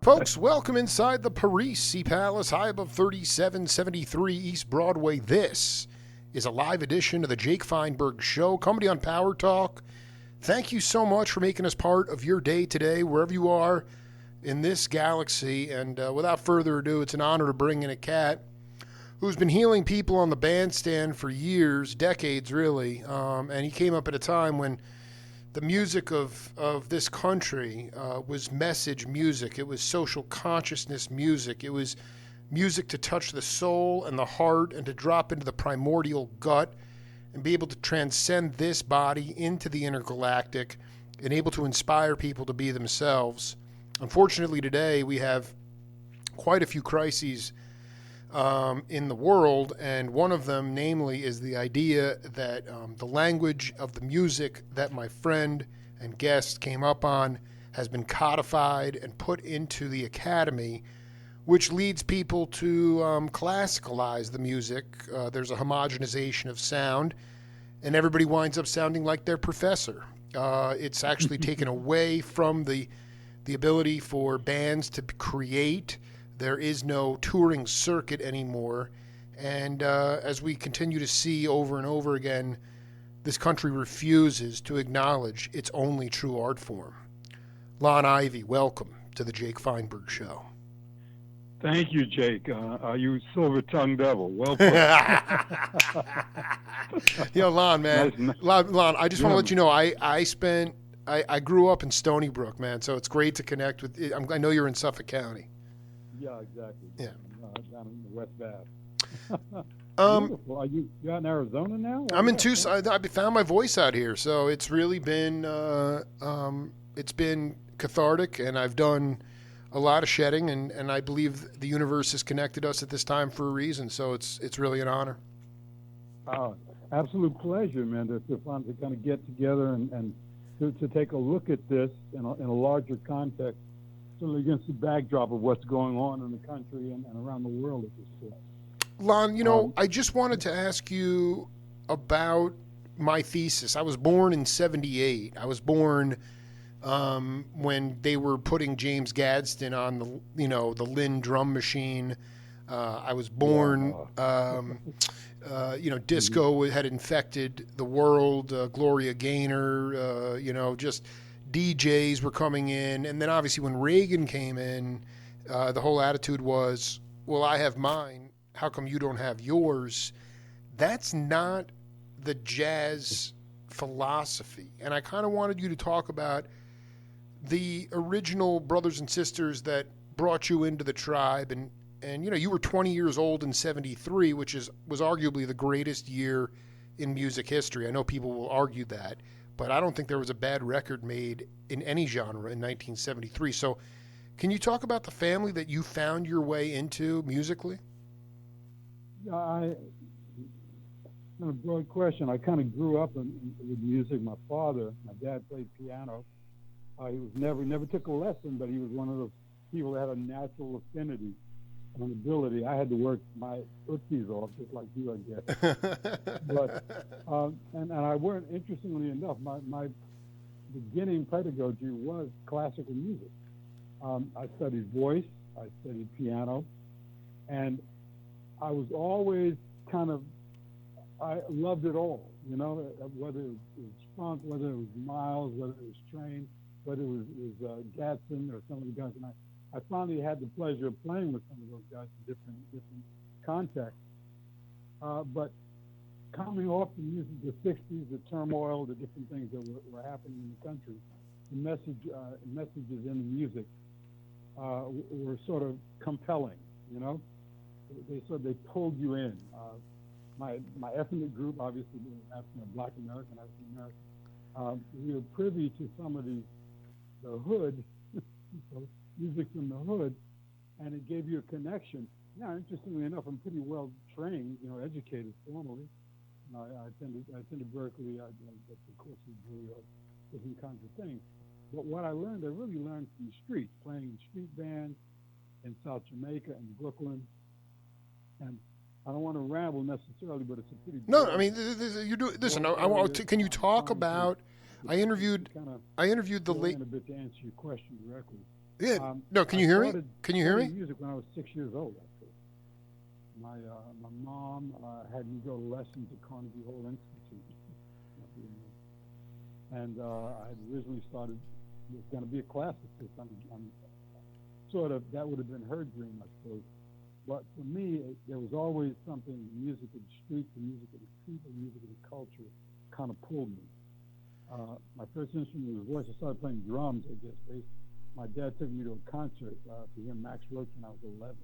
Folks, welcome inside the Parisi Palace, high above 3773 East Broadway. This is a live edition of the Jake Feinberg Show, comedy on Power Talk. Thank you so much for making us part of your day today, wherever you are in this galaxy. And without further ado, it's an honor to bring in a cat who's been healing people on the bandstand for years, decades really. And he came up at a time when the music of this country was message music. It was social consciousness music. It was music to touch the soul and the heart and to drop into the primordial gut and be able to transcend this body into the intergalactic and able to inspire people to be themselves. Unfortunately, today we have quite a few crises in the world, and one of them, namely, is the idea that the language of the music that my friend and guest came up on has been codified and put into the academy, which leads people to classicalize the music. There's a homogenization of sound, and everybody winds up sounding like their professor. It's actually taken away from the ability for bands to create. There is no touring circuit anymore. And as we continue to see over and over again, this country refuses to acknowledge its only true art form. Lon Ivey, welcome to the Jake Feinberg Show. Thank you, Jake. You silver-tongued devil. Well put. Lon, man. Nice. Lon, I just want to let you know, I grew up in Stony Brook, man, so it's great to connect with. I know you're in Suffolk County. Yeah, exactly. Yeah. Down in the West Bath. Beautiful. Are you out in Arizona now? I'm in Tucson. I found my voice out here, so it's really been it's been cathartic, and I've done a lot of shedding, and I believe the universe has connected us at this time for a reason. So it's really an honor. Absolute pleasure, man, to finally kind of get together and to take a look at this in a larger context, certainly against the backdrop of what's going on in the country and around the world at this point. Lon, I just wanted to ask you about my thesis. I was born in '78. I was born when they were putting James Gadsden on the Lynn drum machine. I was born, disco had infected the world. Gloria Gaynor, just DJs were coming in. And then obviously when Reagan came in, the whole attitude was, well, I have mine. How come you don't have yours? That's not the jazz philosophy. And I kind of wanted you to talk about the original brothers and sisters that brought you into the tribe. And you were 20 years old in '73, which was arguably the greatest year in music history. I know people will argue that, but I don't think there was a bad record made in any genre in 1973. So can you talk about the family that you found your way into musically? A broad question. I kind of grew up with music. My dad played piano. He was never took a lesson, but he was one of those people that had a natural affinity and ability. I had to work my ootsies off, just like you, I guess. But and I weren't. Interestingly enough, my beginning pedagogy was classical music. I studied voice. I studied piano, and I was always I loved it all. Whether it was funk, whether it was Miles, whether it was Train, whether it was Gadsden or some of the guys. And I finally had the pleasure of playing with some of those guys in different contexts. But coming off the music, the '60s, the turmoil, the different things that were happening in the country, the messages in the music were sort of compelling. They pulled you in. My ethnic group, obviously, Black American, African American, we were privy to some of the hood, music from the hood, and it gave you a connection. Now, interestingly enough, I'm pretty well trained, educated formally. I attended Berkeley. I took courses in different kinds of things. But what I really learned from the streets, playing in street bands in South Jamaica and Brooklyn. And I don't want to ramble necessarily, but it's a pretty. No, I mean, you do. Listen, can you talk about? I interviewed the late. A bit to answer your question directly. Yeah. No, can you hear me? Can you hear me? Music when I was 6 years old. Actually, my mom had me go to lessons at Carnegie Hall Institute, and I had originally started was going to be a classicist. I'm sort of that would have been her dream, I suppose. But for me, there was always something, music in the streets, the music of the people, music of the culture, kind of pulled me. My first instrument was voice. I started playing drums, I guess. My dad took me to a concert to hear Max Roach when I was 11.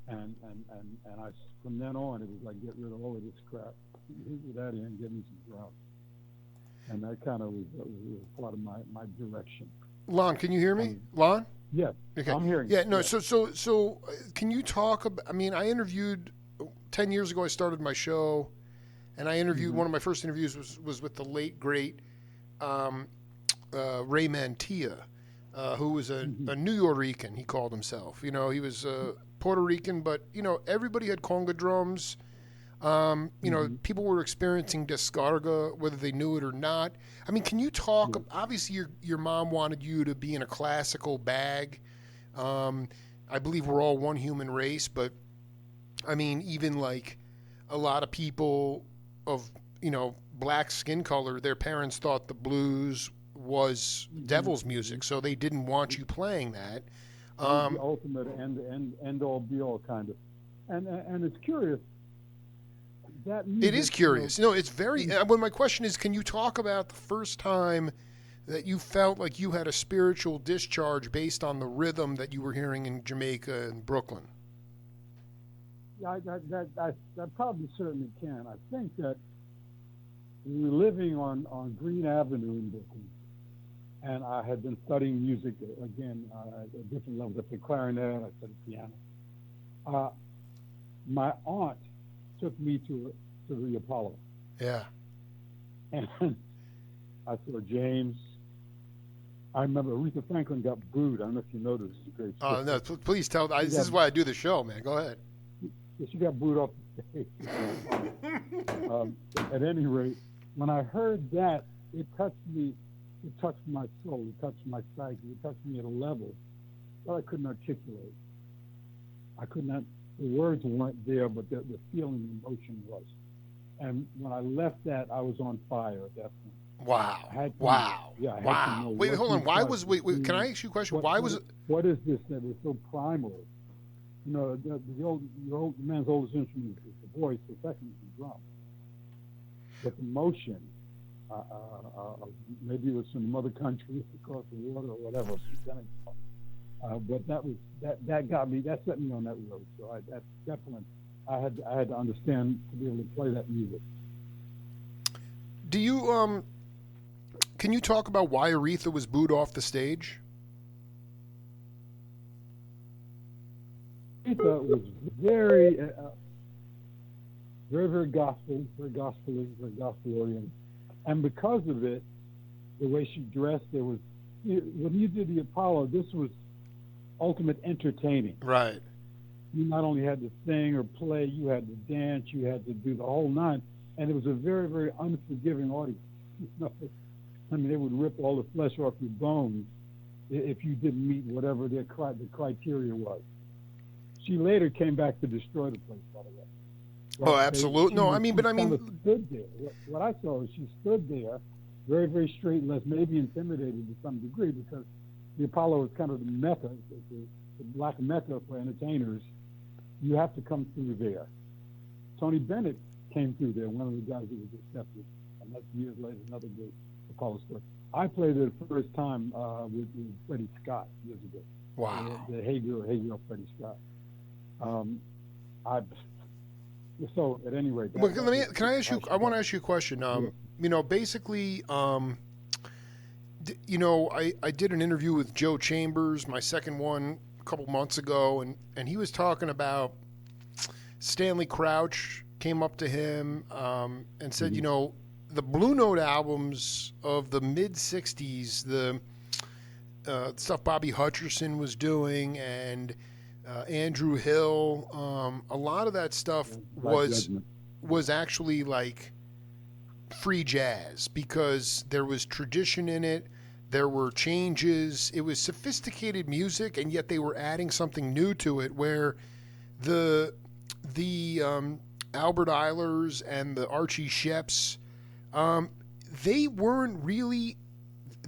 And I, from then on, it was like, get rid of all of this crap. Get out of here and get me some drums. And that kind of was part of my direction. Lon, can you hear me? Lon? Yes, okay. I'm hearing you. Yeah, no, yes. So can you talk about, I mean, I interviewed, 10 years ago I started my show, and I interviewed, one of my first interviews was with the late, great Ray Mantilla, who was a New Yorican, he called himself. You know, he was Puerto Rican, but, you know, everybody had conga drums. You know, people were experiencing descarga, whether they knew it or not. I mean, can you talk? Obviously, your mom wanted you to be in a classical bag. I believe we're all one human race, but I mean, even like a lot of people of, you know, black skin color, their parents thought the blues was devil's music, so they didn't want you playing that. The ultimate end all be all kind of, and it's curious. That music, it is curious. You know, it's very. Well, my question is, can you talk about the first time that you felt like you had a spiritual discharge based on the rhythm that you were hearing in Jamaica and Brooklyn? I probably certainly can. I think that we were living on Green Avenue in Brooklyn, and I had been studying music again at different levels. I played clarinet, I studied piano. My aunt took me to the Apollo. Yeah. And I saw James. I remember Aretha Franklin got booed. I don't know if you know this. It's a great story. Oh, no, please tell. This is why I do the show, man. Go ahead. She got booed off the stage. At any rate, when I heard that, it touched me. It touched my soul. It touched my psyche. It touched me at a level that I couldn't articulate. I could not. The words weren't there, but the feeling, the emotion was. And when I left that, I was on fire at that point. Wow. Wow. Yeah. Wow. Wait, hold on. Why was, wait, can I ask you a question? Why was it? What is this that is so primal? You know, the man's oldest instrument is the voice, the second is the drum. But the motion, maybe it was from mother country across the water or whatever. But that got me. That set me on that road. So that's definitely. I had to understand to be able to play that music. Do you can you talk about why Aretha was booed off the stage? Aretha was very, very gospel, very gospel oriented, and because of it, the way she dressed, there was when you did the Apollo, this was ultimate entertaining. Right. You not only had to sing or play, you had to dance, you had to do the whole nine, and it was a very, very unforgiving audience. I mean, they would rip all the flesh off your bones if you didn't meet whatever the criteria was. She later came back to destroy the place, by the way. Oh, absolutely. No, I mean, but I mean, stood there. What I saw is she stood there, very, very straight, less maybe intimidated to some degree, because the Apollo is kind of the mecca, the black mecca for entertainers. You have to come through there. Tony Bennett came through there, one of the guys who was accepted, and that's years later, another great Apollo story. I played it the first time with Freddie Scott years ago. Wow. The Hey Girl, Freddie Scott. So at any rate, can I ask you? I want to ask you a question. You know, basically, you know, I did an interview with Joe Chambers, my second one, a couple months ago, and he was talking about Stanley Crouch came up to him and said, you know, the Blue Note albums of the mid '60s, the stuff Bobby Hutcherson was doing and Andrew Hill, a lot of that stuff was actually like free jazz because there was tradition in it. There were changes. It was sophisticated music, and yet they were adding something new to it. Where the Albert Eilers and the Archie Sheps, they weren't really.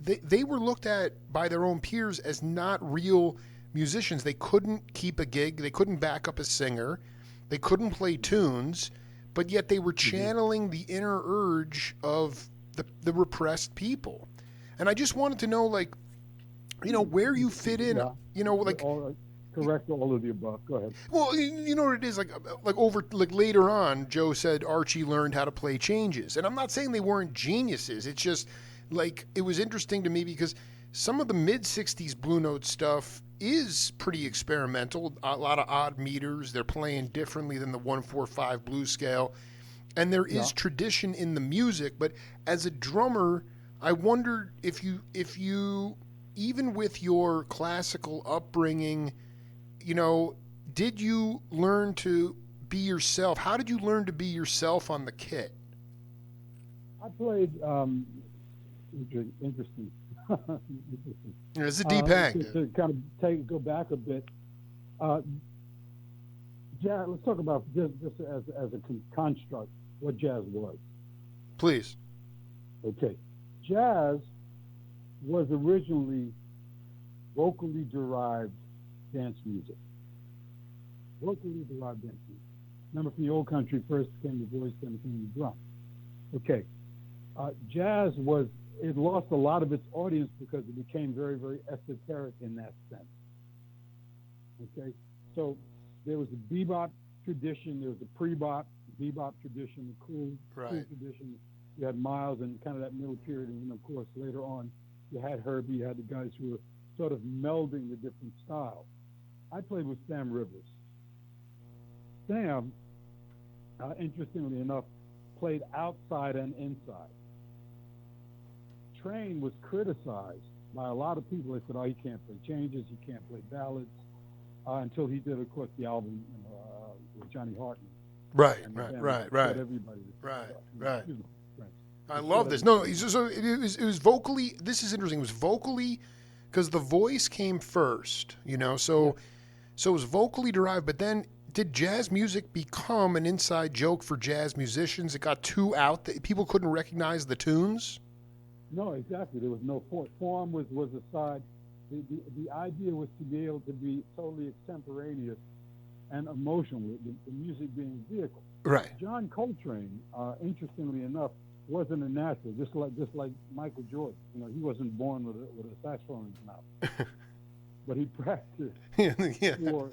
They were looked at by their own peers as not real musicians. They couldn't keep a gig. They couldn't back up a singer. They couldn't play tunes, but yet they were channeling the inner urge of the repressed people. And I just wanted to know, like, where you fit in. Correct all of the above. Go ahead. Well, you know what it is, like later on, Joe said Archie learned how to play changes, and I'm not saying they weren't geniuses. It's just like it was interesting to me because some of the mid '60s Blue Note stuff is pretty experimental. A lot of odd meters. They're playing differently than the 1/4/5 blues scale, and there is tradition in the music. But as a drummer, I wondered if you even with your classical upbringing, did you learn to be yourself? How did you learn to be yourself on the kit? I played interesting. It's a deep hang. To kind of go back a bit, jazz. Let's talk about just as a construct what jazz was. Please. Okay, jazz was originally vocally derived dance music. Vocally derived dance music. Remember, from the old country, first came the voice, then came the drum. Okay, jazz it lost a lot of its audience because it became very, very esoteric in that sense. Okay, so there was a bebop tradition, there was a pre-bop, bebop tradition, the cool tradition. You had Miles and kind of that middle period, and of course later on you had Herbie, you had the guys who were sort of melding the different styles. I played with Sam Rivers. Sam, interestingly enough, played outside and inside. Train was criticized by a lot of people. They said, he can't play changes, he can't play ballads, until he did, of course, the album with Johnny Hartman. Right. Everybody. Right. I love this. No, so it was vocally. This is interesting. It was vocally because the voice came first. So it was vocally derived. But then, did jazz music become an inside joke for jazz musicians? It got too out that people couldn't recognize the tunes. No, exactly. There was no form. Form was aside. The idea was to be able to be totally extemporaneous and emotional. The music being a vehicle. Right. John Coltrane, interestingly enough, wasn't a natural, just like Michael Jordan. He wasn't born with a saxophone in his mouth. But he practiced for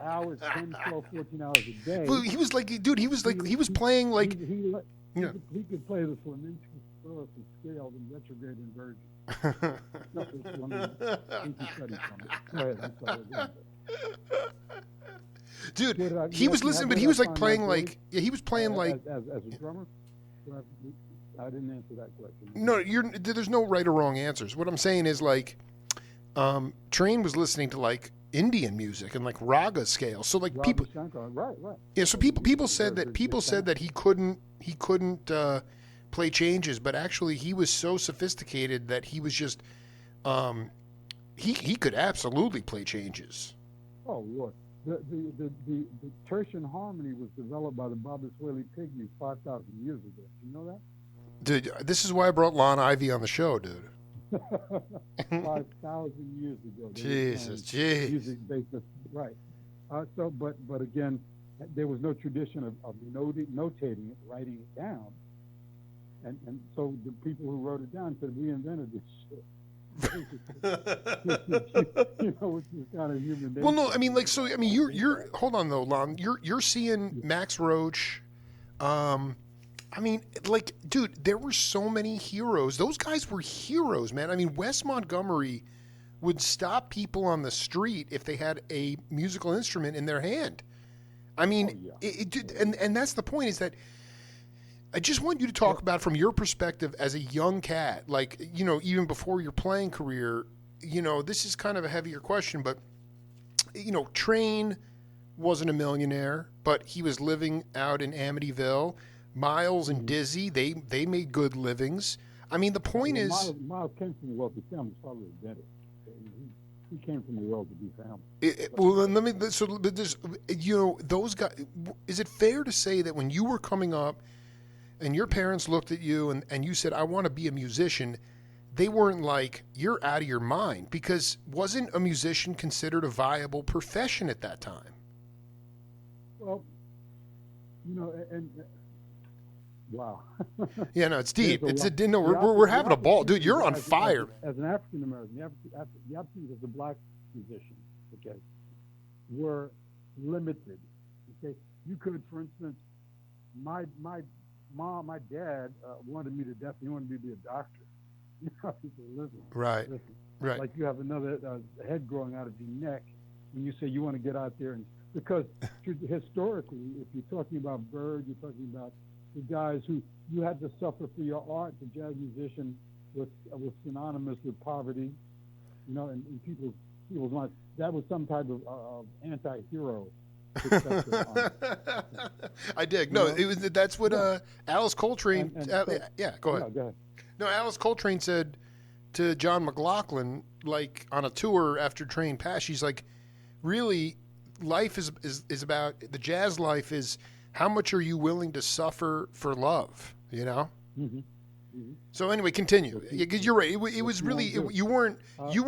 hours, 10, 12, 14 hours a day. Well, he was playing like... He could play the flamenco scale in retrograde inversion. That's one of the things he studied from it. Go ahead, I'm sorry. Dude, he was listening, but he was like playing like... Yeah, he was playing like... As a drummer? I didn't answer that question. No, there's no right or wrong answers. What I'm saying is like, Train was listening to like Indian music and like raga scale. So like people, right. Yeah. So people said that he couldn't play changes, but actually he was so sophisticated that he was just, he could absolutely play changes. Oh Lord. The tertian harmony was developed by the Bobasweli Pygmies 5,000 years ago. You know that? Dude, this is why I brought Lon Ivey on the show, dude. 5,000 years ago. Jesus. Music based, right. But again, there was no tradition of notating it, writing it down. And so the people who wrote it down said, we invented this shit. Which is kind of human nature. Well, no, I mean, like, so, I mean, you're hold on though, Lon. You're seeing Max Roach. I mean, like, dude, there were so many heroes. Those guys were heroes, man. I mean, Wes Montgomery would stop people on the street if they had a musical instrument in their hand. I mean, and that's the point, is that I just want you to talk about from your perspective as a young cat, like, even before your playing career, this is kind of a heavier question, but, Train wasn't a millionaire, but he was living out in Amityville. Miles and Dizzy, they made good livings. I mean, the point is, Miles came from a wealthy family. His father was a dentist. He came from a well-to-do family. well, then let me. So, but this, those guys. Is it fair to say that when you were coming up, and your parents looked at you and you said, "I want to be a musician," they weren't like, "You're out of your mind," because wasn't a musician considered a viable profession at that time? Well, and wow. Yeah, no, it's deep. No, we're having a ball, dude. You're on fire. As an African American, the opportunities as a black musician, okay, were limited. Okay, you could, for instance, my dad wanted me to be a doctor. He said, listen, Right. Right. Like you have another head growing out of your neck when you say you want to get out there, and because historically, if you're talking about Bird, you're talking about the guys who you had to suffer for your art. The jazz musician was synonymous with poverty, in people's minds. That was some type of anti-hero. I dig. No, that's what Alice Coltrane. Go ahead. Yeah, go ahead. No, Alice Coltrane said to John McLaughlin, like on a tour after Train Pass, she's like, really, life is about, the jazz life is, how much are you willing to suffer for love, Mm-hmm. Mm-hmm. So anyway, continue. Because you're right. It was really, you were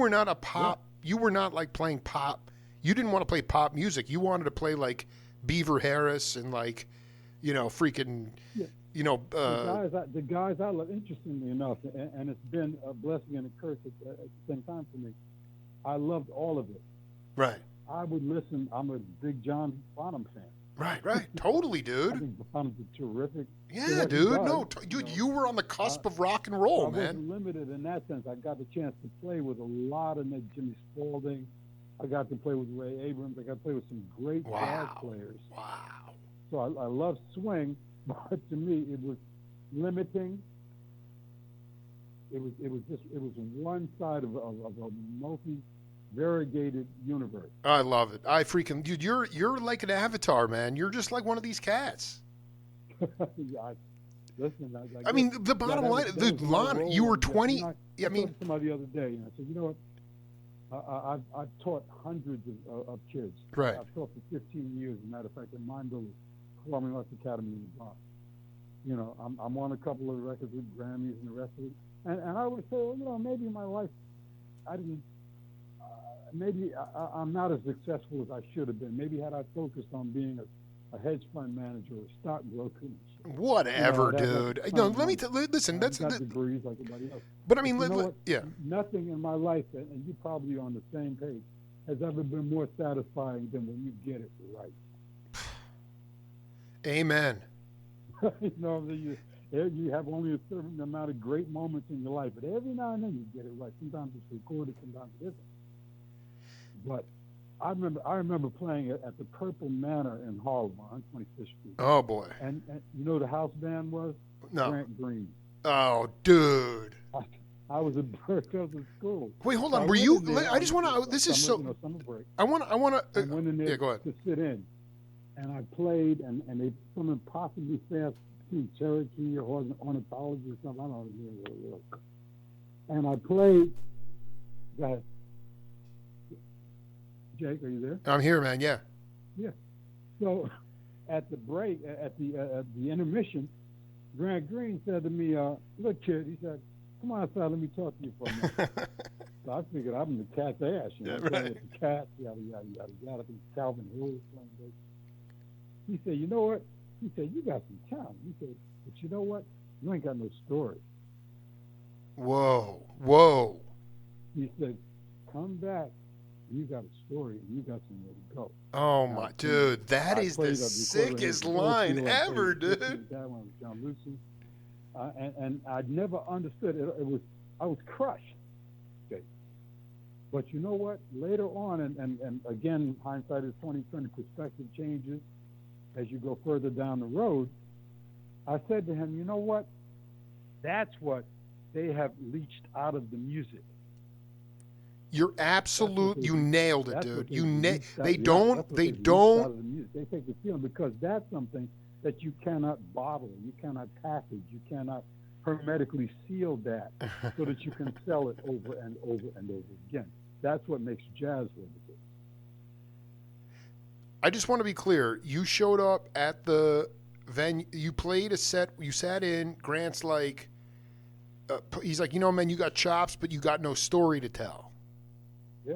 not a pop, you were not like playing pop. You didn't want to play pop music. You wanted to play like Beaver Harris and like, freaking, the guys I love, interestingly enough, and it's been a blessing and a curse at the same time for me, I loved all of it. Right. I would listen. I'm a big John Bonham fan. Right. Totally, dude. I think Bonham's a terrific. Yeah, dude. Dude, you were on the cusp of rock and roll, man. I wasn't limited in that sense. I got the chance to play with a lot of Jimmy Spalding. I got to play with Ray Abrams. I got to play with some great jazz players. Wow. So I love swing, but to me it was limiting. It was one side of a multi-variegated universe. I love it. Dude, you're like an avatar, man. You're just like one of these cats. Listen, I mean, the bottom line, Lon, you were 20. I told somebody the other day, I said, you know what? I've taught hundreds of kids. Right. I've taught for 15 years. As a matter of fact, in Mineville, Performing Arts Academy in the Bronx. I'm on a couple of records with Grammys and the rest of it. And I would say, maybe in my life, I'm not as successful as I should have been. Maybe had I focused on being a hedge fund manager or a stockbroker. Whatever, dude. Let me listen. I've got degrees like everybody else. But I mean, yeah. Nothing in my life, and you probably are on the same page, has ever been more satisfying than when you get it right. Amen. You have only a certain amount of great moments in your life, but every now and then you get it right. Sometimes it's recorded, sometimes it isn't. But I remember playing at the Purple Manor in Harlem on 25th Street. Oh boy! And the house band was Grant Green. Oh, dude! I was a because of school. Wait, hold on. Were you? I just want to. This is so. Summer break. I want to. I went in there go ahead. to sit in, and I played, and they some impossibly fast Cherokee or ornithology or something. I don't know. And I played. Go ahead. Jake, are you there? I'm here, man. Yeah. Yeah. So, at the break, at the intermission, Grant Green said to me, "Look, kid," he said, "come on outside, let me talk to you for a minute." So I figured I'm in the cat's ass, right. With the cat, yada yada yada yada. I think Calvin Hill was playing bass. He said, "You know what?" He said, "You got some talent." He said, "But you know what? You ain't got no story." Whoa. He said, "Come back. You got a story, and you got somewhere to go." Oh my dude, that is the sickest line ever, dude. That one was John Lucy, and I'd never understood it. I was crushed. Okay, but you know what? Later on, and again, hindsight is 20/20. Perspective changes as you go further down the road. I said to him, "You know what? That's what they have leached out of the music." You're absolute. You nailed it, dude. They don't. They take the feeling because that's something that you cannot bottle, you cannot package, you cannot hermetically sealed that so that you can sell it over and over and over again. That's what makes jazz what it is. I just want to be clear. You showed up at the venue. You played a set. You sat in. Grant's like, he's like, man, you got chops, but you got no story to tell. Yeah.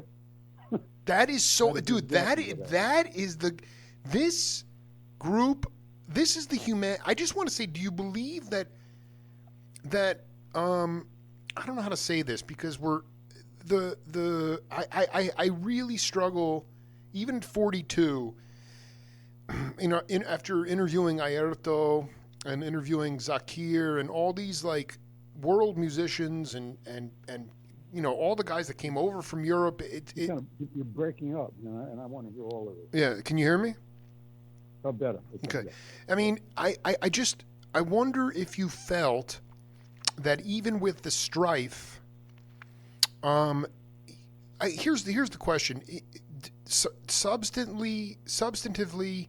That is so, That is dude. exactly That is this group. This is the human. I just want to say, do you believe that I don't know how to say this because I really struggle even at 42. After interviewing Airto and interviewing Zakir and all these like world musicians and all the guys that came over from Europe, you're breaking up, and I want to hear all of it. Yeah, can you hear me? Oh, better. Okay. Yeah. I mean, I wonder if you felt that even with the strife, here's the question: substantively,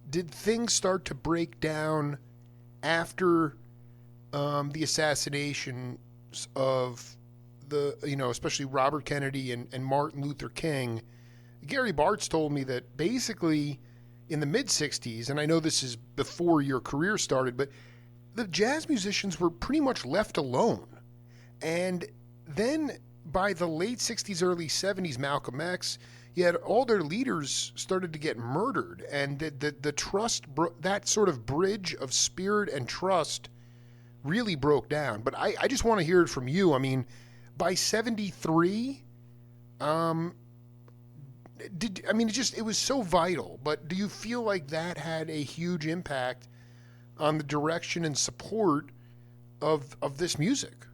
did things start to break down after the assassinations of especially Robert Kennedy and Martin Luther King? Gary Bartz told me that basically in the mid-'60s, and I know this is before your career started, but the jazz musicians were pretty much left alone. And then by the late 60s, early 70s, Malcolm X, you had all their leaders started to get murdered. And the trust, that sort of bridge of spirit and trust really broke down. But I just want to hear it from you. I mean, by 73, it was so vital, but do you feel like that had a huge impact on the direction and support of this music?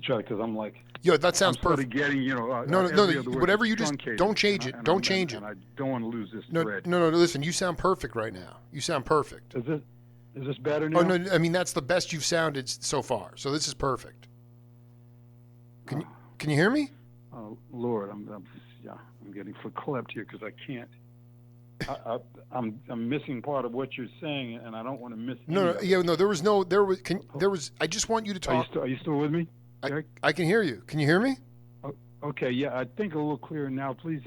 Because I'm like, that sounds perfect. Getting, no, whatever you just don't change it. Don't change it. And I don't want to lose this thread. No. Listen, you sound perfect right now. You sound perfect. Is this better now? Oh no, I mean that's the best you've sounded so far. So this is perfect. Can you hear me? Oh Lord, I'm getting verklempt here because I can't. I'm missing part of what you're saying, and I don't want to miss. There was. I just want you to talk. Are you still with me? I can hear you. Can you hear me? Oh, okay, yeah, I think a little clearer now. Please,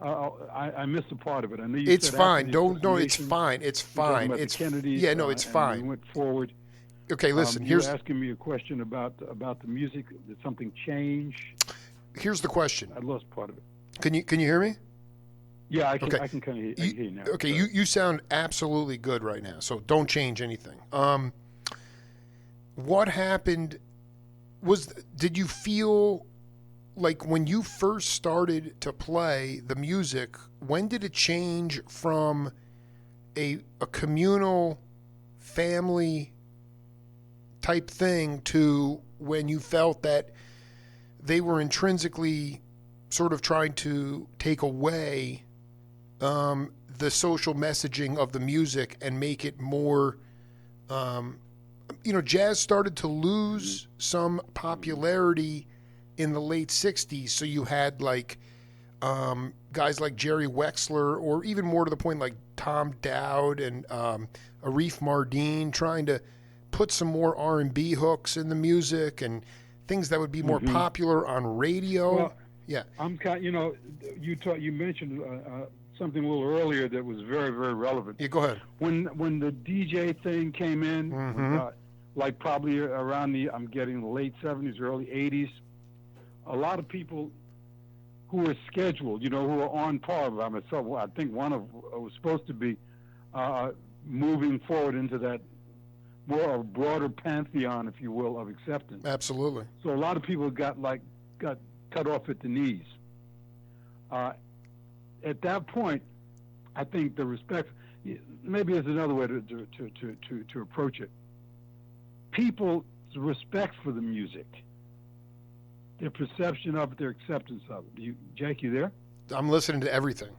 I missed a part of it. I know you it's said fine. It's fine. It's fine. It's Kennedys. It's fine. We went forward. Okay, listen. You're asking me a question about the music. Did something change? Here's the question. I lost part of it. Can you hear me? Yeah, I can. Okay. I can kind of hear you now. Okay, you sound absolutely good right now. So don't change anything. What happened? Did you feel like when you first started to play the music? When did it change from a communal family type thing to when you felt that they were intrinsically sort of trying to take away the social messaging of the music and make it more, jazz started to lose some popularity in the late 60s. So you had like guys like Jerry Wexler, or even more to the point like Tom Dowd and Arif Mardin trying to put some more R&B hooks in the music and things that would be more popular on radio. Well, yeah, I'm kind. You mentioned something a little earlier that was very, very relevant. Yeah, go ahead. When the DJ thing came in, like probably around I'm getting the late 70s, early 80s, a lot of people who were scheduled, who were on par by myself. I think one of was supposed to be moving forward into that more a broader pantheon, if you will, of acceptance. Absolutely. So a lot of people got cut off at the knees. At that point, I think the respect, maybe there's another way to approach it. People's respect for the music, their perception of it, their acceptance of it. Jake, you there? I'm listening to everything.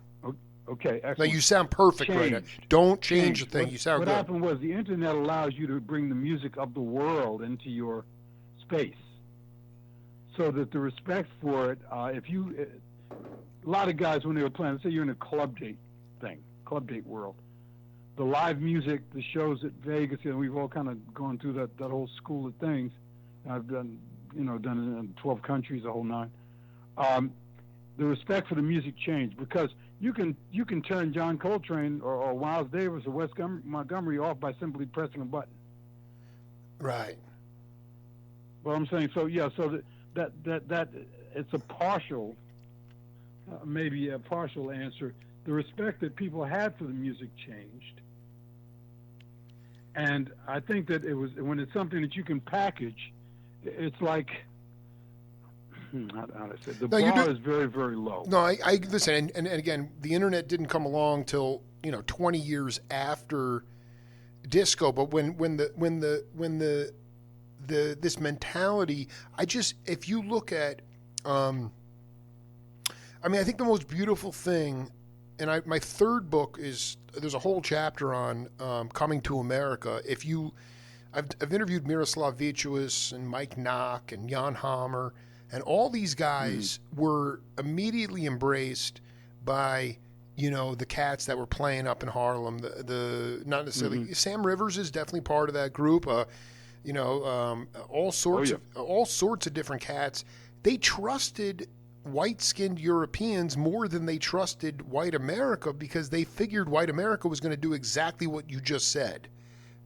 Okay, excellent. No, you sound perfect right now. Don't change a thing. You sound good. What happened was the internet allows you to bring the music of the world into your space, so that the respect for it, a lot of guys when they were playing, say you're in a club date world, the live music, the shows at Vegas, we've all kind of gone through that whole school of things. I've done it in 12 countries, the whole nine. The respect for the music changed because you can turn John Coltrane or Miles Davis or Wes Montgomery off by simply pressing a button. Right. Well, I'm saying so that it's a partial, maybe a partial answer. The respect that people had for the music changed, and I think that it was when it's something that you can package. It's like, how do I say? The bar is very, very low. No, I listen, and again, the internet didn't come along till 20 years after disco. But when this mentality, if you look at, I think the most beautiful thing, and my third book there's a whole chapter on coming to America. I've interviewed Miroslav Vitouis and Mike Knock and Jan Hammer, and all these guys were immediately embraced by the cats that were playing up in Harlem. The not necessarily Sam Rivers is definitely part of that group. All sorts of different cats. They trusted white-skinned Europeans more than they trusted white America because they figured white America was going to do exactly what you just said.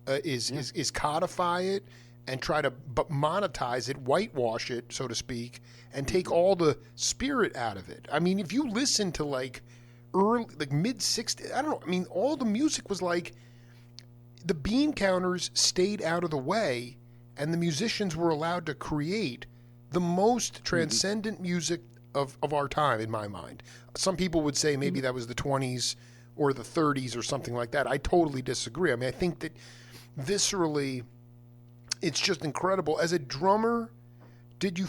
Is codify it and try to monetize it, whitewash it, so to speak, and take all the spirit out of it. I mean, if you listen to early, mid-60s, I don't know. I mean, all the music was the bean counters stayed out of the way, and the musicians were allowed to create the most transcendent music of our time, in my mind. Some people would say maybe that was the 20s or the 30s or something like that. I totally disagree. I mean, I think that viscerally, it's just incredible. As a drummer, did you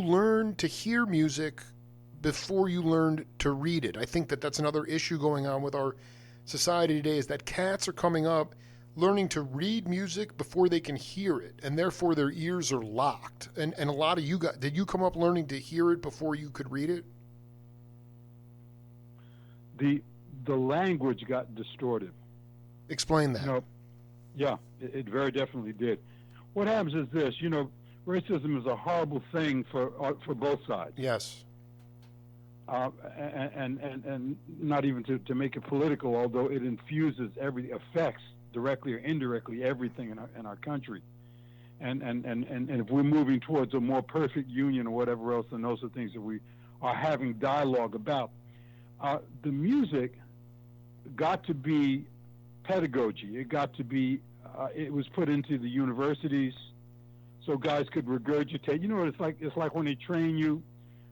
learn to hear music before you learned to read it? I think that that's another issue going on with our society today, is that cats are coming up learning to read music before they can hear it, and therefore their ears are locked. And a lot of you guys, did you come up learning to hear it before you could read it? The language got distorted. Explain that. Yeah, it very definitely did. What happens is this, racism is a horrible thing for both sides. Yes. And not even to make it political, although it affects directly or indirectly everything in our country. And if we're moving towards a more perfect union or whatever else, and those are things that we are having dialogue about. The music got to be pedagogy. It got to be, it was put into the universities so guys could regurgitate. It's like when they train you,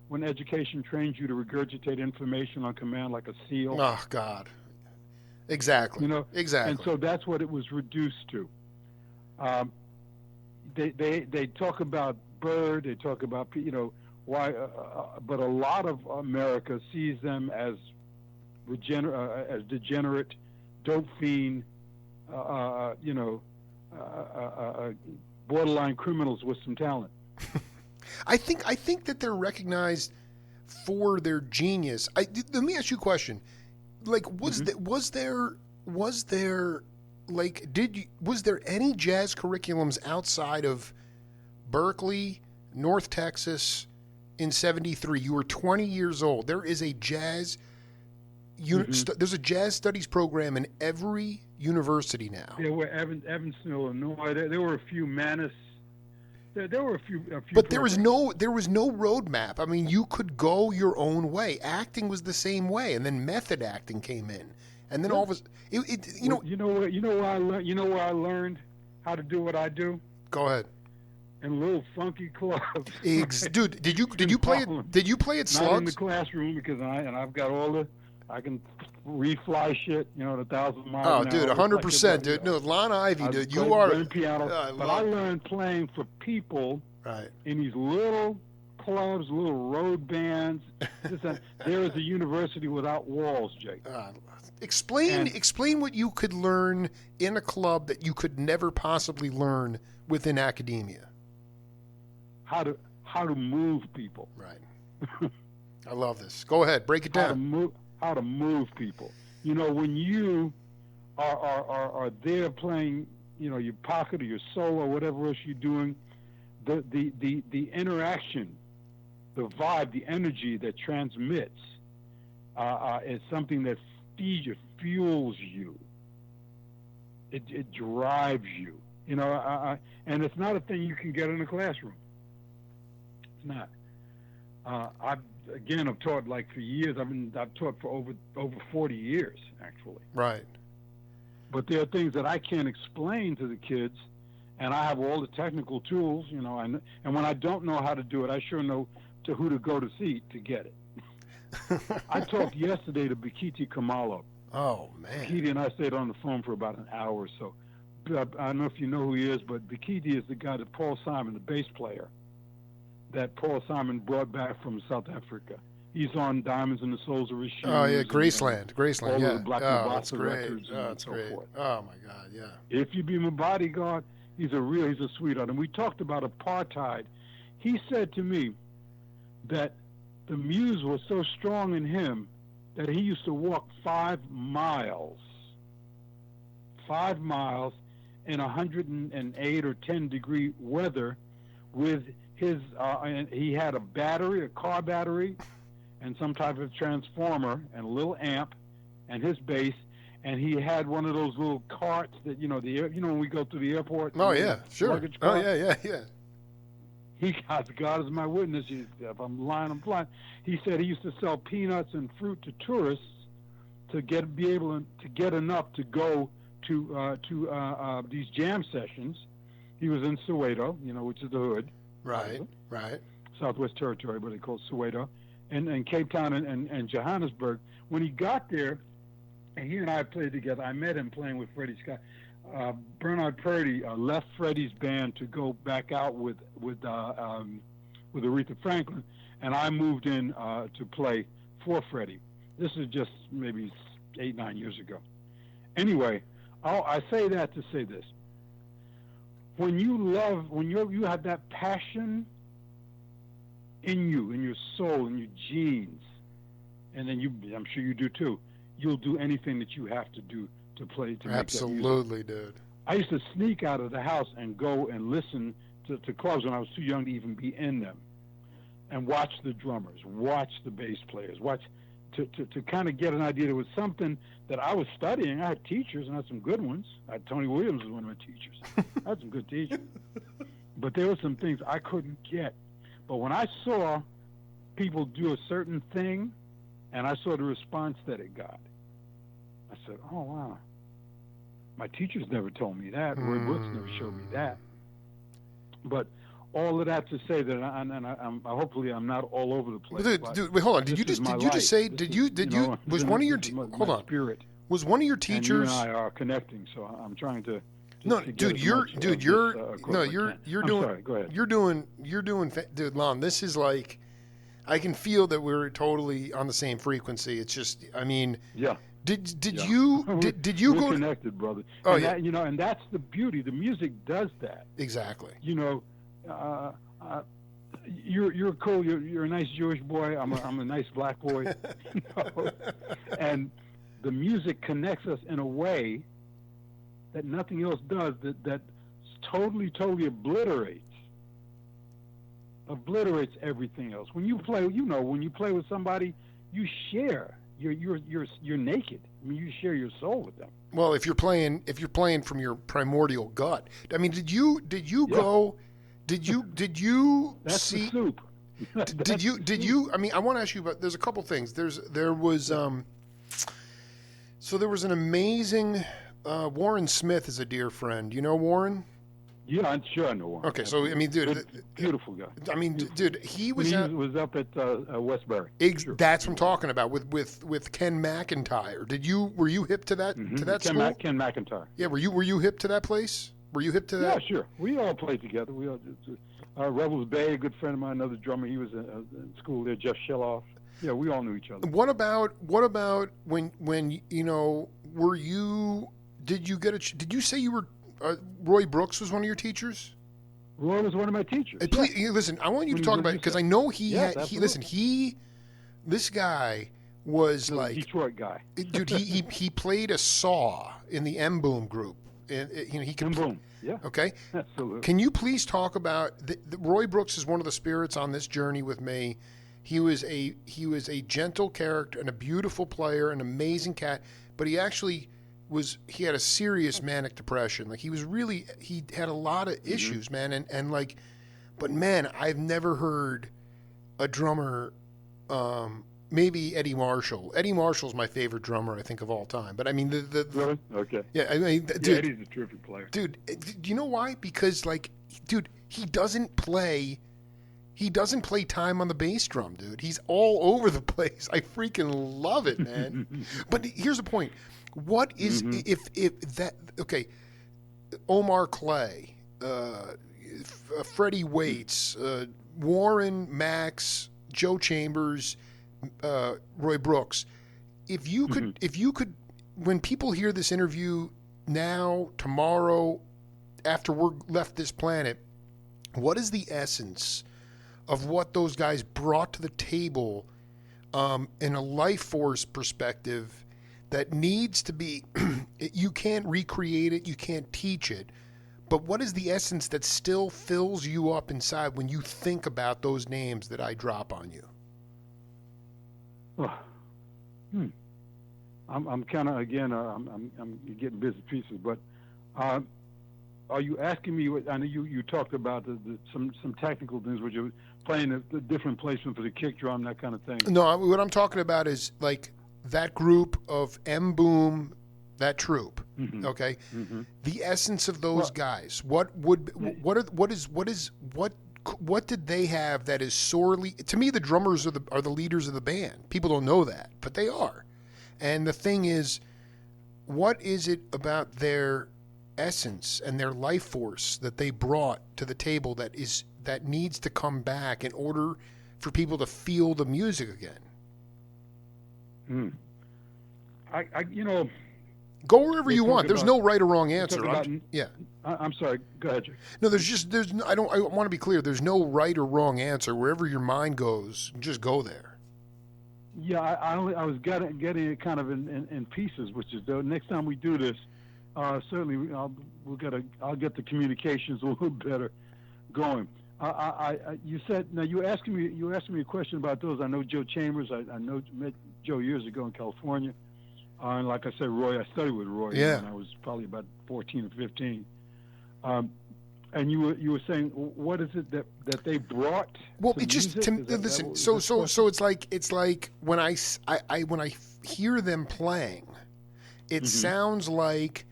when education trains you to regurgitate information on command like a seal. Oh, God. Exactly. Exactly. And so that's what it was reduced to. They talk about Bird, they talk about, why, but a lot of America sees them as degenerate, dope fiend, borderline criminals with some talent. I think that they're recognized for their genius. Let me ask you a question. Was there any jazz curriculums outside of Berkeley, North Texas in 73? You were 20 years old. There is a jazz there's a jazz studies program in every university now. There were Evanston, Illinois. There were a few Manus. There were a few. But there was no roadmap. I mean, you could go your own way. Acting was the same way, and then method acting came in, and then all of us. You know where I learned how to do what I do. Go ahead. In little funky clubs. Dude, did you play it? Did you play it slugs? Not in the classroom because I've got I can refly shit, at 1,000 miles an hour. Oh, dude, 100%, dude. No, Lon Ivey, dude. You are. Piano, I learned playing for people in these little clubs, little road bands. There is a university without walls, Jake. Explain what you could learn in a club that you could never possibly learn within academia. How to move people. Right. I love this. Go ahead, break it down. How to move people. You know, when you are there playing, you know, your pocket or your solo, whatever else you're doing, the interaction, the vibe, the energy that transmits is something that feeds you, fuels you. It drives you. You know, and it's not a thing you can get in a classroom. It's not. I've taught like for years. I've taught for over 40 years actually. Right. But there are things that I can't explain to the kids, and I have all the technical tools, you know. And when I don't know how to do it, I sure know to who to go to see to get it. I talked yesterday to Bikiti Kamalo. Oh man. Bikiti and I stayed on the phone for about an hour or so. I don't know if you know who he is, but Bikiti is the guy that Paul Simon, the bass player, that Paul Simon brought back from South Africa. He's on Diamonds in the Soles of His Shoes. Oh yeah, Graceland, all yeah. Of the Black that's Bossa great. records and That's so great. forth. Oh my God, yeah. If You Be My Bodyguard, he's a sweetheart. And we talked about apartheid. He said to me that the muse was so strong in him that he used to walk 5 miles in 108 or 10 degree weather with his, and he had a car battery, and some type of transformer and a little amp and his bass, and he had one of those little carts that, you know, when we go to the airport. Oh yeah, sure. Luggage cart. Oh yeah. He got, God is my witness. If I'm lying, I'm blind. He said he used to sell peanuts and fruit to tourists to be able to get enough to go to these jam sessions. He was in Soweto, you know, which is the hood. Right. Southwest Territory, but they call it Soweto, and Cape Town and Johannesburg. When he got there, and he and I played together, I met him playing with Freddie Scott. Bernard Purdy left Freddie's band to go back out with Aretha Franklin, and I moved in to play for Freddie. This is just maybe 8-9 years ago. Anyway, I say that to say this: when you have that passion in you, in your soul, in your genes, and then I'm sure you do too. You'll do anything that you have to do to play to make Absolutely, that music. dude. I used to sneak out of the house and go and listen to clubs when I was too young to even be in them, and watch the drummers, watch the bass players, to kind of get an idea. There was something that I was studying. I had teachers, and I had some good ones. Tony Williams was one of my teachers. I had some good teachers. But there were some things I couldn't get. But when I saw people do a certain thing, and I saw the response that it got, I said, oh, wow. My teachers never told me that. Roy Brooks never showed me that. But all of that to say that, I'm hopefully I'm not all over the place. Dude, wait, hold on. Did you just say? Was one of your hold on? Spirit. Was one of your teachers? And you and I are connecting, so I'm trying to. No, dude, you're doing. Go ahead. You're doing, dude, Lon. This is like, I can feel that we're totally on the same frequency. It's just, I mean, yeah. Did you we're go connected, brother? Oh and yeah. That, and that's the beauty. The music does that. Exactly. You're cool. You're a nice Jewish boy. I'm a nice black boy. And the music connects us in a way that nothing else does. That totally obliterates everything else. When you play, when you play with somebody, you share. You're naked. I mean, you share your soul with them. Well, if you're playing from your primordial gut. I mean, did you go? Did you That's see? The soup. Did you? I mean, I want to ask you about. There's a couple things. There was an amazing. Warren Smith is a dear friend. You know Warren? Yeah, I'm sure I know Warren. Okay, so I mean, dude, beautiful guy. I mean, dude, he was up at Westbury. Sure. That's what I'm talking about with Ken McIntyre. Were you hip to that to that school? Ken McIntyre. Yeah, were you hip to that place? Were you hip to that? Yeah, sure. We all played together. We all Rebels Bay, a good friend of mine, another drummer. He was in school there. Jeff Shelloff. Yeah, we all knew each other. What about when were you? Did you say you were? Roy Brooks was one of your teachers? Roy was one of my teachers. Please, listen, I want you to talk about it because I know this guy was The like, Detroit guy. dude, he played a saw in the M Boom group. And he could. And boom. Yeah. Okay. Absolutely. Can you please talk about Roy Brooks is one of the spirits on this journey with me. He was a gentle character and a beautiful player, an amazing cat, but he actually he had a serious manic depression. Like he had a lot of issues, man, and like, but man, I've never heard a drummer. Maybe Eddie Marshall. Eddie Marshall's my favorite drummer, I think, of all time. But I mean, Really? Okay. Yeah, I mean, dude, yeah, Eddie's a terrific player. Dude, do you know why? Because like, dude, he doesn't play time on the bass drum, dude. He's all over the place. I freaking love it, man. But here's the point: what is if that? Okay, Omar Clay, Freddie Waits, Warren, Max, Joe Chambers. Roy Brooks, if you could, when people hear this interview now, tomorrow, after we're left this planet, what is the essence of what those guys brought to the table in a life force perspective that needs to be, you can't recreate it, you can't teach it, but what is the essence that still fills you up inside when you think about those names that I drop on you? I'm kind of again. I'm getting bits and pieces, but are you asking me? I know you talked about some technical things, which are playing the different placement for the kick drum, that kind of thing. No, what I'm talking about is like that group of M Boom, that troupe. Okay, the essence of those guys. What did they have that is sorely, to me, the drummers are the leaders of the band. People don't know that, but they are. And the thing is, what is it about their essence and their life force that they brought to the table that needs to come back in order for people to feel the music again? Go wherever you want. There's no right or wrong answer. I'm sorry. Go ahead, Jake. No, I want to be clear. There's no right or wrong answer. Wherever your mind goes, just go there. Yeah, I was getting it kind of in pieces, which is the next time we do this, certainly I'll get the communications a little better going. You said now you asking me a question about those. I know Joe Chambers. I met Joe years ago in California. And like I said, Roy, I studied with Roy when I was probably about 14 or 15. And you were saying, what is it that they brought? Well, it just listen. So it's like when I hear them playing, it sounds like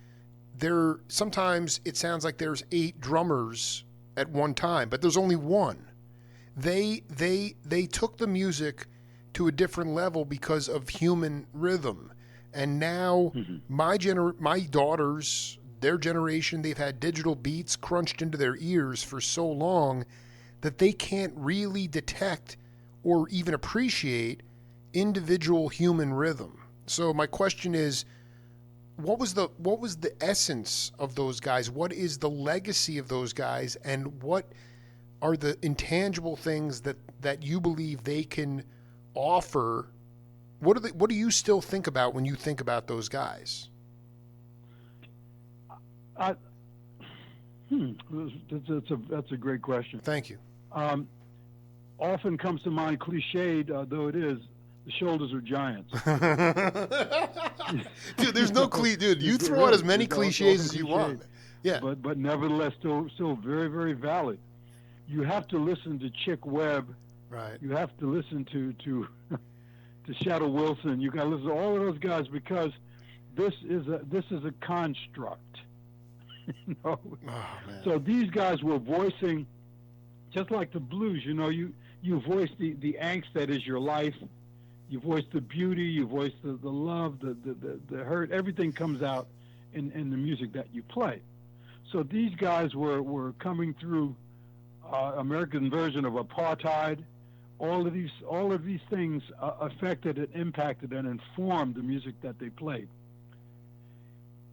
sometimes it sounds like there's 8 drummers at one time, but there's only one. They took the music to a different level because of human rhythm. And now my daughters, their generation, they've had digital beats crunched into their ears for so long that they can't really detect or even appreciate individual human rhythm. So my question is, what was the essence of those guys? What is the legacy of those guys? And what are the intangible things that you believe they can offer? What do you still think about when you think about those guys? That's a great question. Thank you. Often comes to mind, cliched though it is, the shoulders are giants. Dude, there's no dude. You throw out as many cliches as you want. Yeah. But nevertheless, still very, very valid. You have to listen to Chick Webb. Right. You have to listen to Shadow Wilson. You got to listen to all of those guys because this is a construct. You know? So these guys were voicing, just like the blues. You know, you voice the angst that is your life. You voice the beauty. You voice the love, the hurt. Everything comes out in the music that you play. So these guys were coming through American version of apartheid. All of these things affected and impacted and informed the music that they played.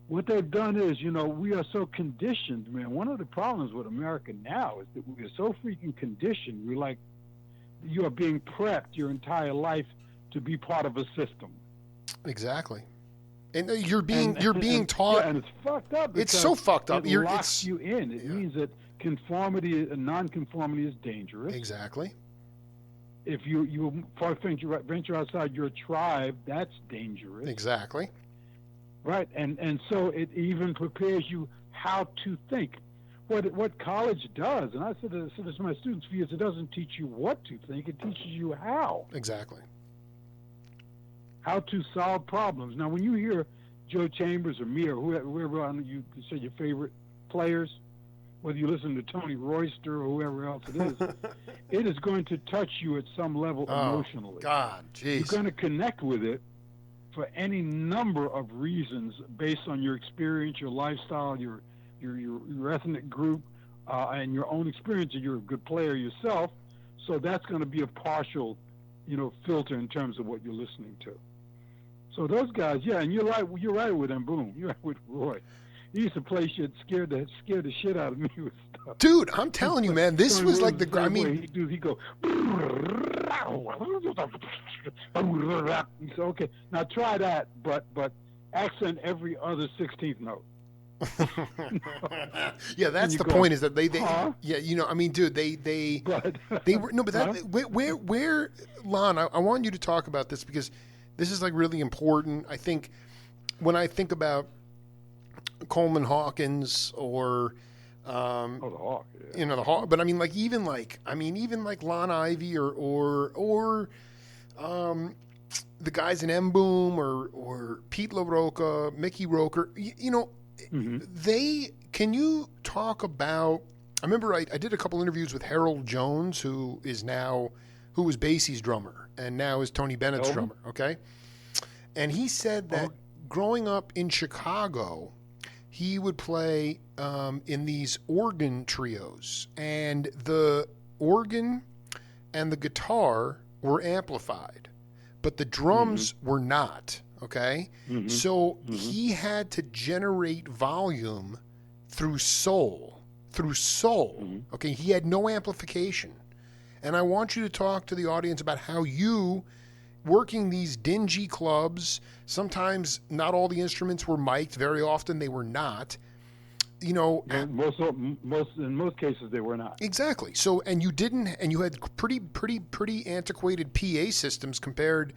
What they've done is, you know, we are so conditioned, man. One of the problems with America now is that we are so freaking conditioned. We're like, you are being prepped your entire life to be part of a system. Exactly. And you're being taught. Yeah, and it's fucked up. It's so fucked up. It locks you in. It means that conformity and nonconformity is dangerous. Exactly. If you venture outside your tribe, that's dangerous. Exactly. Right, and so it even prepares you how to think. What college does, and I said this to my students for years, it doesn't teach you what to think, it teaches you how. Exactly. How to solve problems. Now, when you hear Joe Chambers or me or whoever you say your favorite players, whether you listen to Tony Royster or whoever else it is going to touch you at some level emotionally. God, jeez. You're going to connect with it for any number of reasons based on your experience, your lifestyle, your ethnic group, and your own experience. You're a good player yourself, so that's going to be a partial, filter in terms of what you're listening to. So those guys, yeah, and you're right with them. Boom, you're right with Roy. He used to play shit, scared the shit out of me with stuff. Dude, I'm telling you, man, this was like the. I mean, he go. He said, okay, now try that, but accent every other 16th note. Yeah, that's the point. Is that they yeah, I mean, dude, they were no, but that where Lon, I want you to talk about this because this is like really important. I think when I think about Coleman Hawkins or the Hawk, yeah. The Hawk, but I mean even like Lon Ivey or the guys in M Boom or Pete LaRocca, Mickey Roker, can you talk about, I remember I did a couple interviews with Harold Jones, who was Basie's drummer and now is Tony Bennett's drummer. Okay. And he said that growing up in Chicago, he would play in these organ trios, and the organ and the guitar were amplified, but the drums were not. Okay? So he had to generate volume through soul. Okay? He had no amplification. And I want you to talk to the audience about how you, working these dingy clubs, sometimes not all the instruments were mic'd, very often they were not. In most cases they were not. Exactly. So, and you had pretty antiquated PA systems compared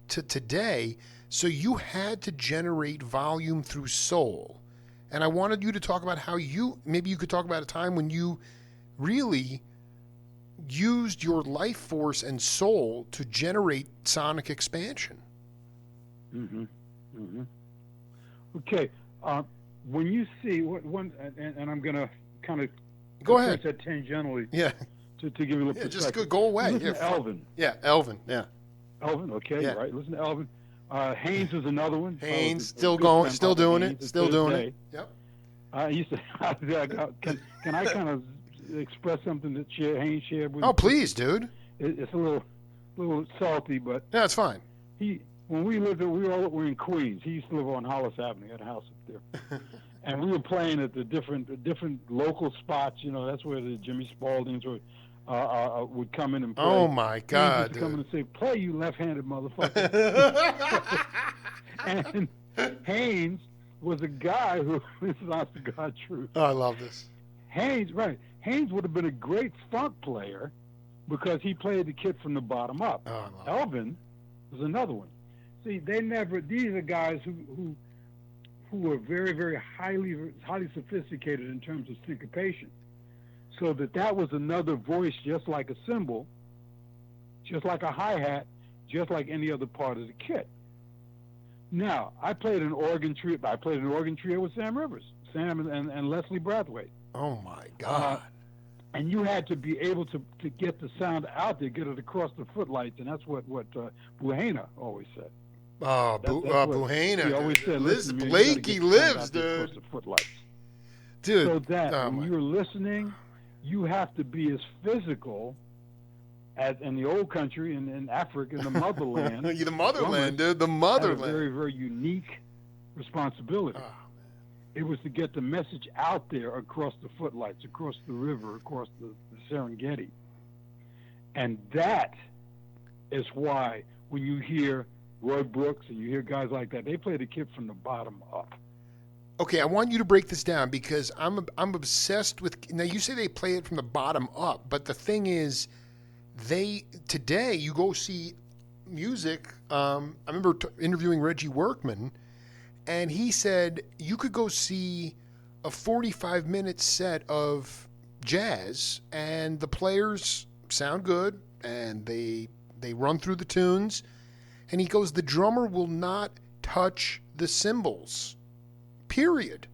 to today. So you had to generate volume through soul. And I wanted you to talk about how maybe you could talk about a time when you really used your life force and soul to generate sonic expansion. Okay. When you see and I'm going to kind of go ahead that tangentially. Yeah. To give you a little perspective. Just go away. Listen to Elvin. Yeah, Elvin. Yeah. Elvin. Okay. Yeah. Right. Listen to Elvin. Haynes is another one. Haynes still going, still doing it. Yep. I used to. Can I kind of express something that Haynes shared with? Oh, please, dude. It's a little salty, but yeah, it's fine. When we lived, we were in Queens. He used to live on Hollis Avenue. He had a house up there, and we were playing at the different local spots. That's where the Jimmy Spaldings would come in and play. Oh my God! He would come in and say, "Play, you left-handed motherfucker." And Haynes was a guy who, this is honest to God truth. Oh, I love this. Haynes would have been a great funk player because he played the kid from the bottom up. Oh, Elvin was another one. See, these are guys who were very, very highly sophisticated in terms of syncopation. So that was another voice, just like a cymbal, just like a hi-hat, just like any other part of the kit. Now, I played an organ trio with Sam Rivers, and Leslie Brathwaite. Oh my God! And you had to be able to get the sound out there, get it across the footlights, and that's what Buhena always said. Oh, Buhena! He always said, "Listen, Blakey lives, dude." Across the footlights. Dude, so that when you're listening, you have to be as physical as in the old country, in Africa, in the motherland. The motherland, dude. The motherland. Had a very, very unique responsibility. Oh, it was to get the message out there across the footlights, across the river, across the Serengeti. And that is why when you hear Roy Brooks and you hear guys like that. They play the kit from the bottom up. Okay, I want you to break this down because I'm obsessed with. Now you say they play it from the bottom up, but the thing is, today you go see music. I remember interviewing Reggie Workman, and he said you could go see a 45-minute set of jazz, and the players sound good, and they run through the tunes, and he goes, the drummer will not touch the cymbals. Period.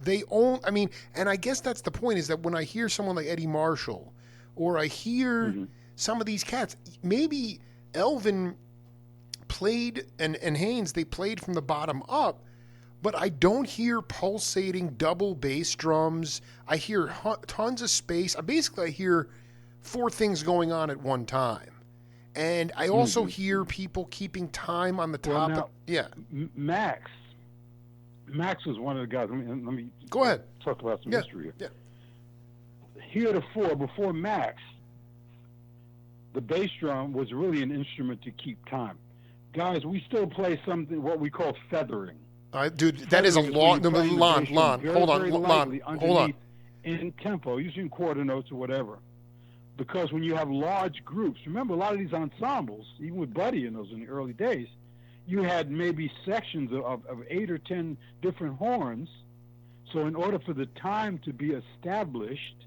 And I guess that's the point, is that when I hear someone like Eddie Marshall, or I hear some of these cats, maybe Elvin played and Haynes, they played from the bottom up, but I don't hear pulsating double bass drums. I hear tons of space. I hear four things going on at one time. And I also hear people keeping time on the top. Well, now, Max was one of the guys. Let me go ahead. Talk about some history here. Yeah. Heretofore, before Max, the bass drum was really an instrument to keep time. Guys, we still play something what we call feathering. Dude, that is a long. Lon, hold on. In tempo, using quarter notes or whatever. Because when you have large groups, remember a lot of these ensembles, even with Buddy in the early days, you had maybe sections of 8 or 10 different horns. So in order for the time to be established,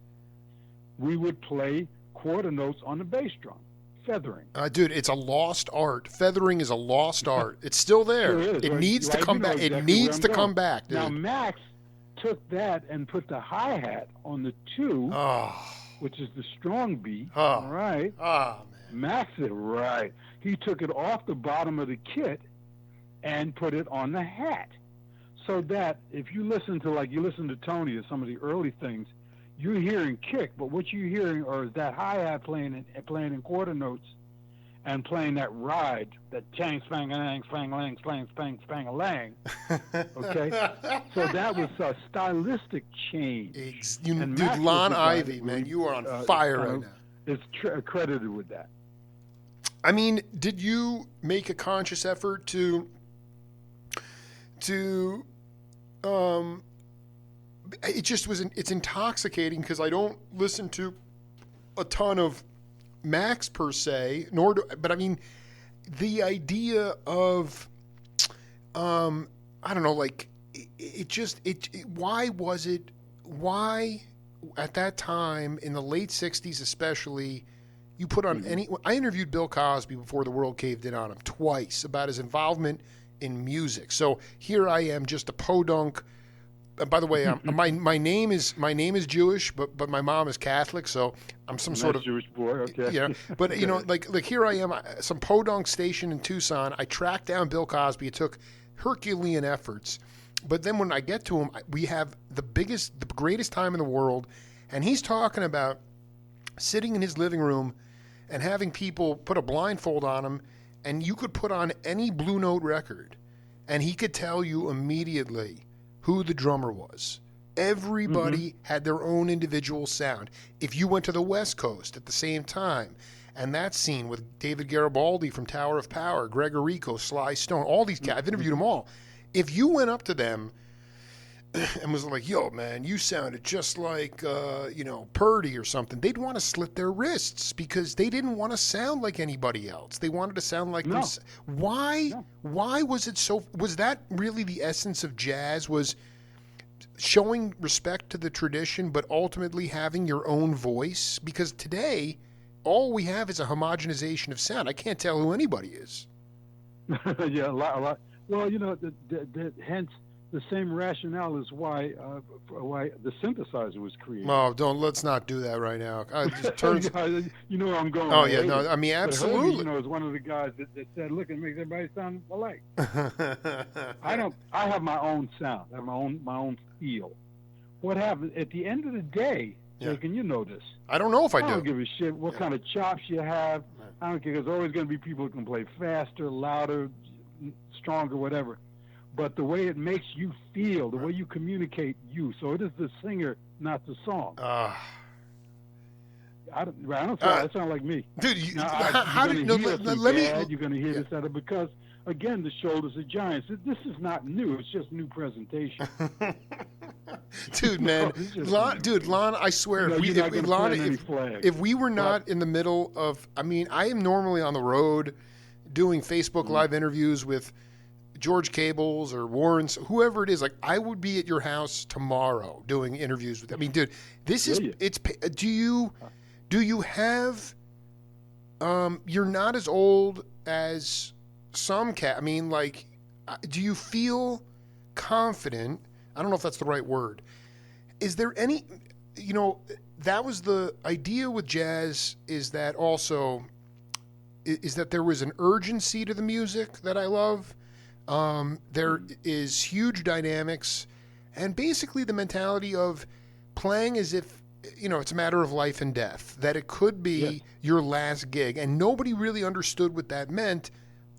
we would play quarter notes on the bass drum, feathering. Dude, it's a lost art. Feathering is a lost art. It's still there. Sure is, it right? needs to come back. Exactly it needs to going. come back, dude. Now, Max took that and put the hi-hat on the 2, which is the strong beat. All right. Man. Max did right. He took it off the bottom of the kit and put it on the hat. So that if you listen to Tony or some of the early things, you're hearing kick, but what you're hearing is that hi-hat playing in quarter notes and playing that ride, that chang spang lang spang lang spang spang spang a lang. Okay? So that was a stylistic change. Dude, Lon Ivey, man, you are on fire right now. Is credited with that. I mean, did you make a conscious effort to it just was it's intoxicating because I don't listen to a ton of Max per se, but I mean the idea of I don't know, like why at that time in the late 60s especially, you put on I interviewed Bill Cosby before the world caved in on him twice about his involvement in music. So here I am, just a podunk. By the way, my name is Jewish, but my mom is Catholic, so I'm some sort of Jewish boy. Okay. Yeah, but you know, like here I am, some podunk station in Tucson. I tracked down Bill Cosby. It took Herculean efforts, but then when I get to him, we have the greatest time in the world, and he's talking about sitting in his living room and having people put a blindfold on him, and you could put on any Blue Note record, and he could tell you immediately who the drummer was. Everybody had their own individual sound. If you went to the West Coast at the same time, and that scene with David Garibaldi from Tower of Power, Gregorico, Sly Stone, all these guys, I've interviewed them all. If you went up to them and was like, yo, man, you sounded just like, Purdy or something, they'd want to slit their wrists because they didn't want to sound like anybody else. They wanted to sound like them. Why? No. Why was it so? Was that really the essence of jazz? Was showing respect to the tradition, but ultimately having your own voice? Because today, all we have is a homogenization of sound. I can't tell who anybody is. Yeah, a lot. Well, hence the same rationale is why the synthesizer was created. Oh, let's not do that right now. You know where I'm going. Oh yeah, no, I mean absolutely. Herbie, is one of the guys that said, "Look, it makes everybody sound alike." I have my own sound. I have my own feel. What happens at the end of the day? Jake, and you know this. I don't know if I do. I don't give a shit what kind of chops you have. I don't care. There's always going to be people who can play faster, louder, stronger, whatever. But the way it makes you feel, the way you communicate you. So it is the singer, not the song. I don't sound. That sound like me. Dude, Now, how you're did going to no? hear some Let me. bad. You're going to hear this other because again, the shoulders are giants. This is not new. It's just new presentation. Dude, man, Lon, I swear, if we were not in the middle of, I mean, I am normally on the road doing Facebook Live interviews with George Cables or Warren's, whoever it is. Like, I would be at your house tomorrow doing interviews with. I mean, dude, this is it's. Do you have? You're not as old as some cat. I mean, like, do you feel confident? I don't know if that's the right word. Is there any, that was the idea with jazz, is that also, is that there was an urgency to the music that I love. There is huge dynamics and basically the mentality of playing as if, it's a matter of life and death, that it could be your last gig. And nobody really understood what that meant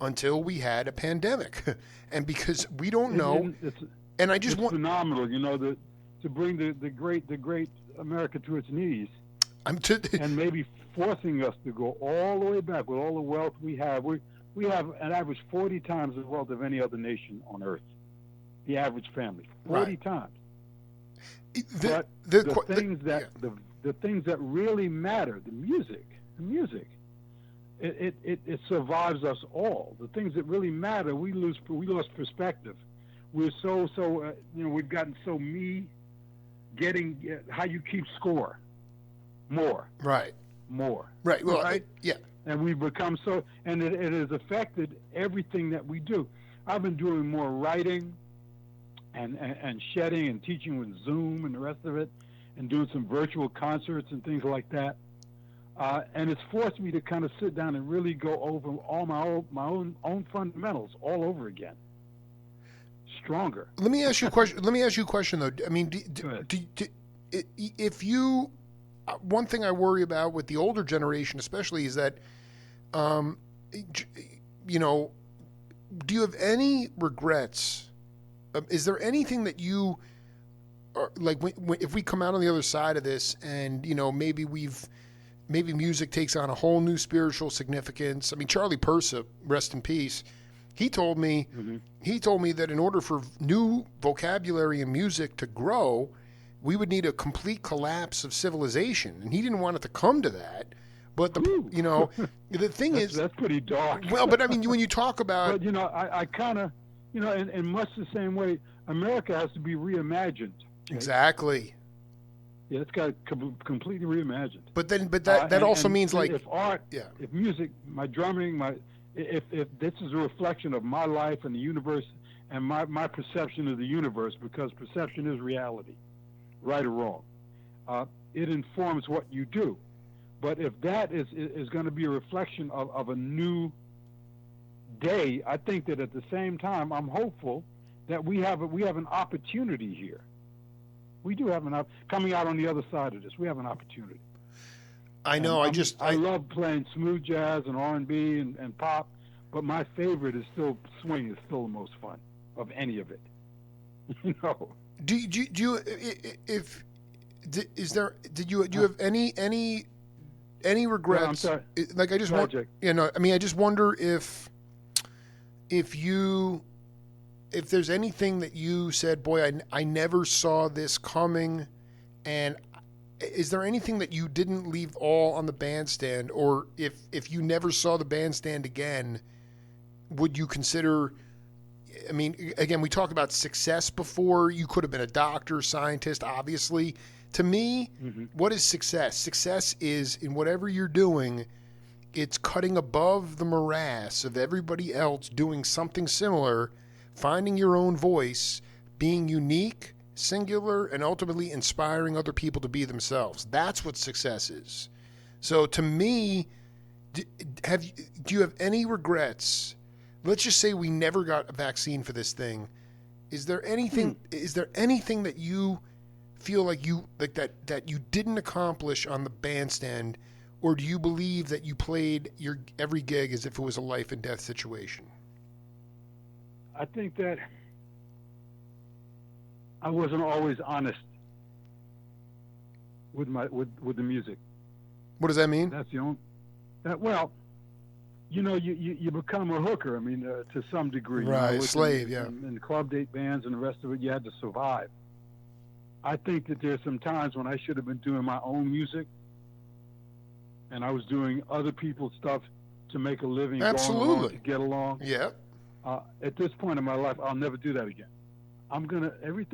until we had a pandemic. And because we don't know. And I just want phenomenal, to bring the great America to its knees, and maybe forcing us to go all the way back with all the wealth we have. We have an average 40 times the wealth of any other nation on earth. The average family, 40 times. But the things that really matter, the music, it survives us all. The things that really matter, we lost perspective. We're so we've gotten so getting how you keep score, more. Well, right. And we've become so, and it has affected everything that we do. I've been doing more writing and shedding and teaching with Zoom and the rest of it, and doing some virtual concerts and things like that. And it's forced me to kind of sit down and really go over all my own fundamentals all over again. Stronger. Let me ask you a question though. I mean, if you, one thing I worry about with the older generation, especially, is that, do you have any regrets? Is there anything that you are like if we come out on the other side of this, and maybe music takes on a whole new spiritual significance? I mean, Charlie Persip, rest in peace. He told me that in order for new vocabulary in music to grow, we would need a complete collapse of civilization, and he didn't want it to come to that. But the thing is, that's pretty dark. Well, but I mean, when you talk about, but I kind of, in much the same way, America has to be reimagined. Exactly. Yeah, it's got completely reimagined. But that also means like if art, if music, my drumming, if this is a reflection of my life and the universe and my perception of the universe, because perception is reality, right or wrong, it informs what you do. But if that is going to be a reflection of a new day, I think that at the same time, I'm hopeful that we have an opportunity here. We do have coming out on the other side of this. We have an opportunity. I know. I love playing smooth jazz and R&B and pop, but my favorite is still swing. Is still the most fun of any of it. Do you did you have any regrets? I'm sorry. Like I just want, I mean, I just wonder if there's anything that you said, boy, I never saw this coming, and is there anything that you didn't leave all on the bandstand, or if you never saw the bandstand again, would you consider, I mean, again, we talked about success before. You could have been a doctor, scientist, obviously. To me, what is success? Success is in whatever you're doing, it's cutting above the morass of everybody else doing something similar, finding your own voice, being unique, singular, and ultimately inspiring other people to be themselves. That's what success is. So to me, do you have any regrets? Let's just say we never got a vaccine for this thing. Is there anything that you feel like that you didn't accomplish on the bandstand, or do you believe that you played your every gig as if it was a life and death situation? I think that I wasn't always honest with the music. What does that mean? That's the only. Well, you become a hooker. I mean, to some degree. Right, slave. Yeah. In club date bands and the rest of it, you had to survive. I think that there's some times when I should have been doing my own music, and I was doing other people's stuff to make a living, Absolutely. going along to get along. Yeah. At this point in my life, I'll never do that again. I'm gonna every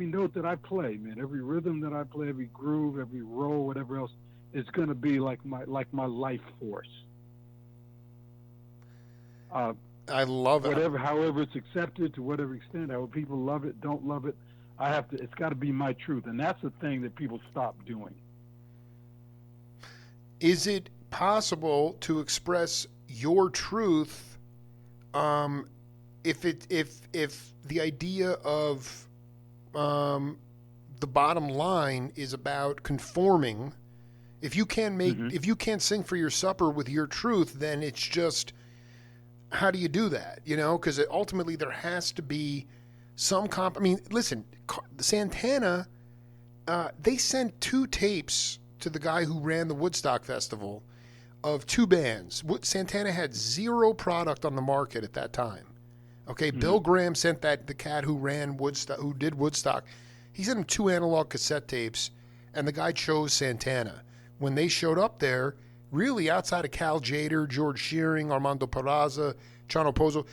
note that I play, man, every rhythm that I play, every groove, every roll, whatever else, is gonna be like my life force. I love it. However it's accepted, to whatever extent, how people love it, don't love it, it's got to be my truth, and that's the thing that people stop doing. Is it possible to express your truth if the idea of the bottom line is about conforming? If you can't sing for your supper with your truth, then it's just, how do you do that? Because ultimately there has to be some I mean, listen, Santana, they sent 2 tapes to the guy who ran the Woodstock Festival of 2 bands. Santana had 0 product on the market at that time. Okay, Bill Graham sent the cat who ran Woodstock, who did Woodstock. He sent him 2 analog cassette tapes, and the guy chose Santana. When they showed up there, really outside of Cal Tjader, George Shearing, Armando Peraza, Chano Pozzo,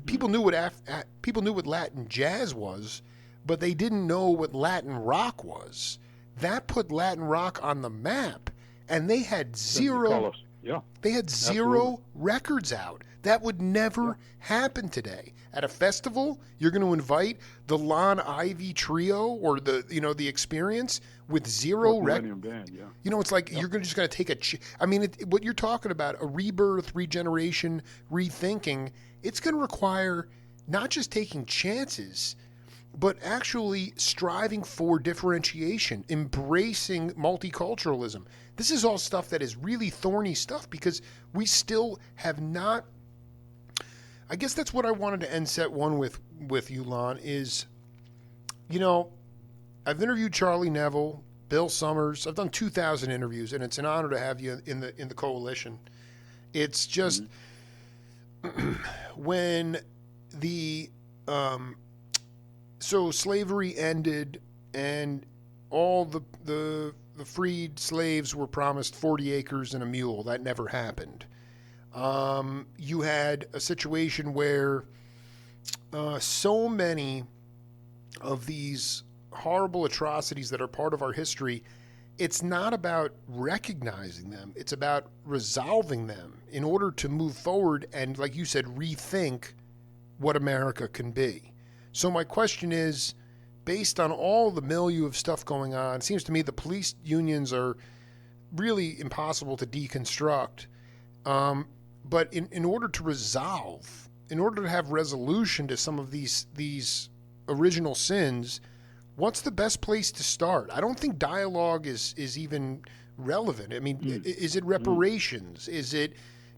people knew what Latin jazz was, but they didn't know what Latin rock was. That put Latin rock on the map, and they had 0. Yeah. They had 0 records out. That would never happen today. At a festival, you're going to invite the Lon Ivey Trio or the Experience with 0 records. It's like you're just going to take what you're talking about, a rebirth, regeneration, rethinking. It's going to require not just taking chances, but actually striving for differentiation, embracing multiculturalism. This is all stuff that is really thorny stuff because we still have not. I guess that's what I wanted to end set 1 with you, Lon, is, I've interviewed Charlie Neville, Bill Summers. I've done 2,000 interviews, and it's an honor to have you in the coalition. It's just when so slavery ended and all the freed slaves were promised 40 acres and a mule. That never happened. You had a situation where so many of these horrible atrocities that are part of our history, it's not about recognizing them. It's about resolving them in order to move forward and, like you said, rethink what America can be. So my question is, based on all the milieu of stuff going on, it seems to me the police unions are really impossible to deconstruct. But in order to resolve, in order to have resolution to some of these original sins, what's the best place to start? I don't think dialogue is even relevant. I mean, is it reparations? Is it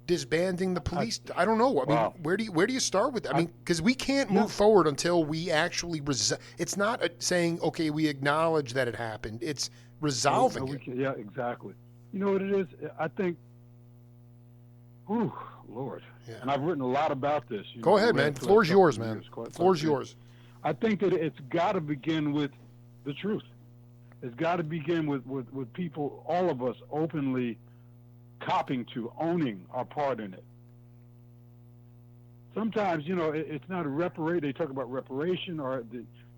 disbanding the police? I don't know. I mean, where do you start with that? I mean, because we can't move forward until we actually it's not saying, okay, we acknowledge that it happened. It's resolving it. Yeah, exactly. You know what it is? I think. Ooh, Lord. Yeah. And I've written a lot about this. Go ahead, man. The floor's yours, man. The floor's yours. I think that it's got to begin with the truth. It's got to begin with people, all of us, openly copping to, owning our part in it. Sometimes, it's not they talk about reparation or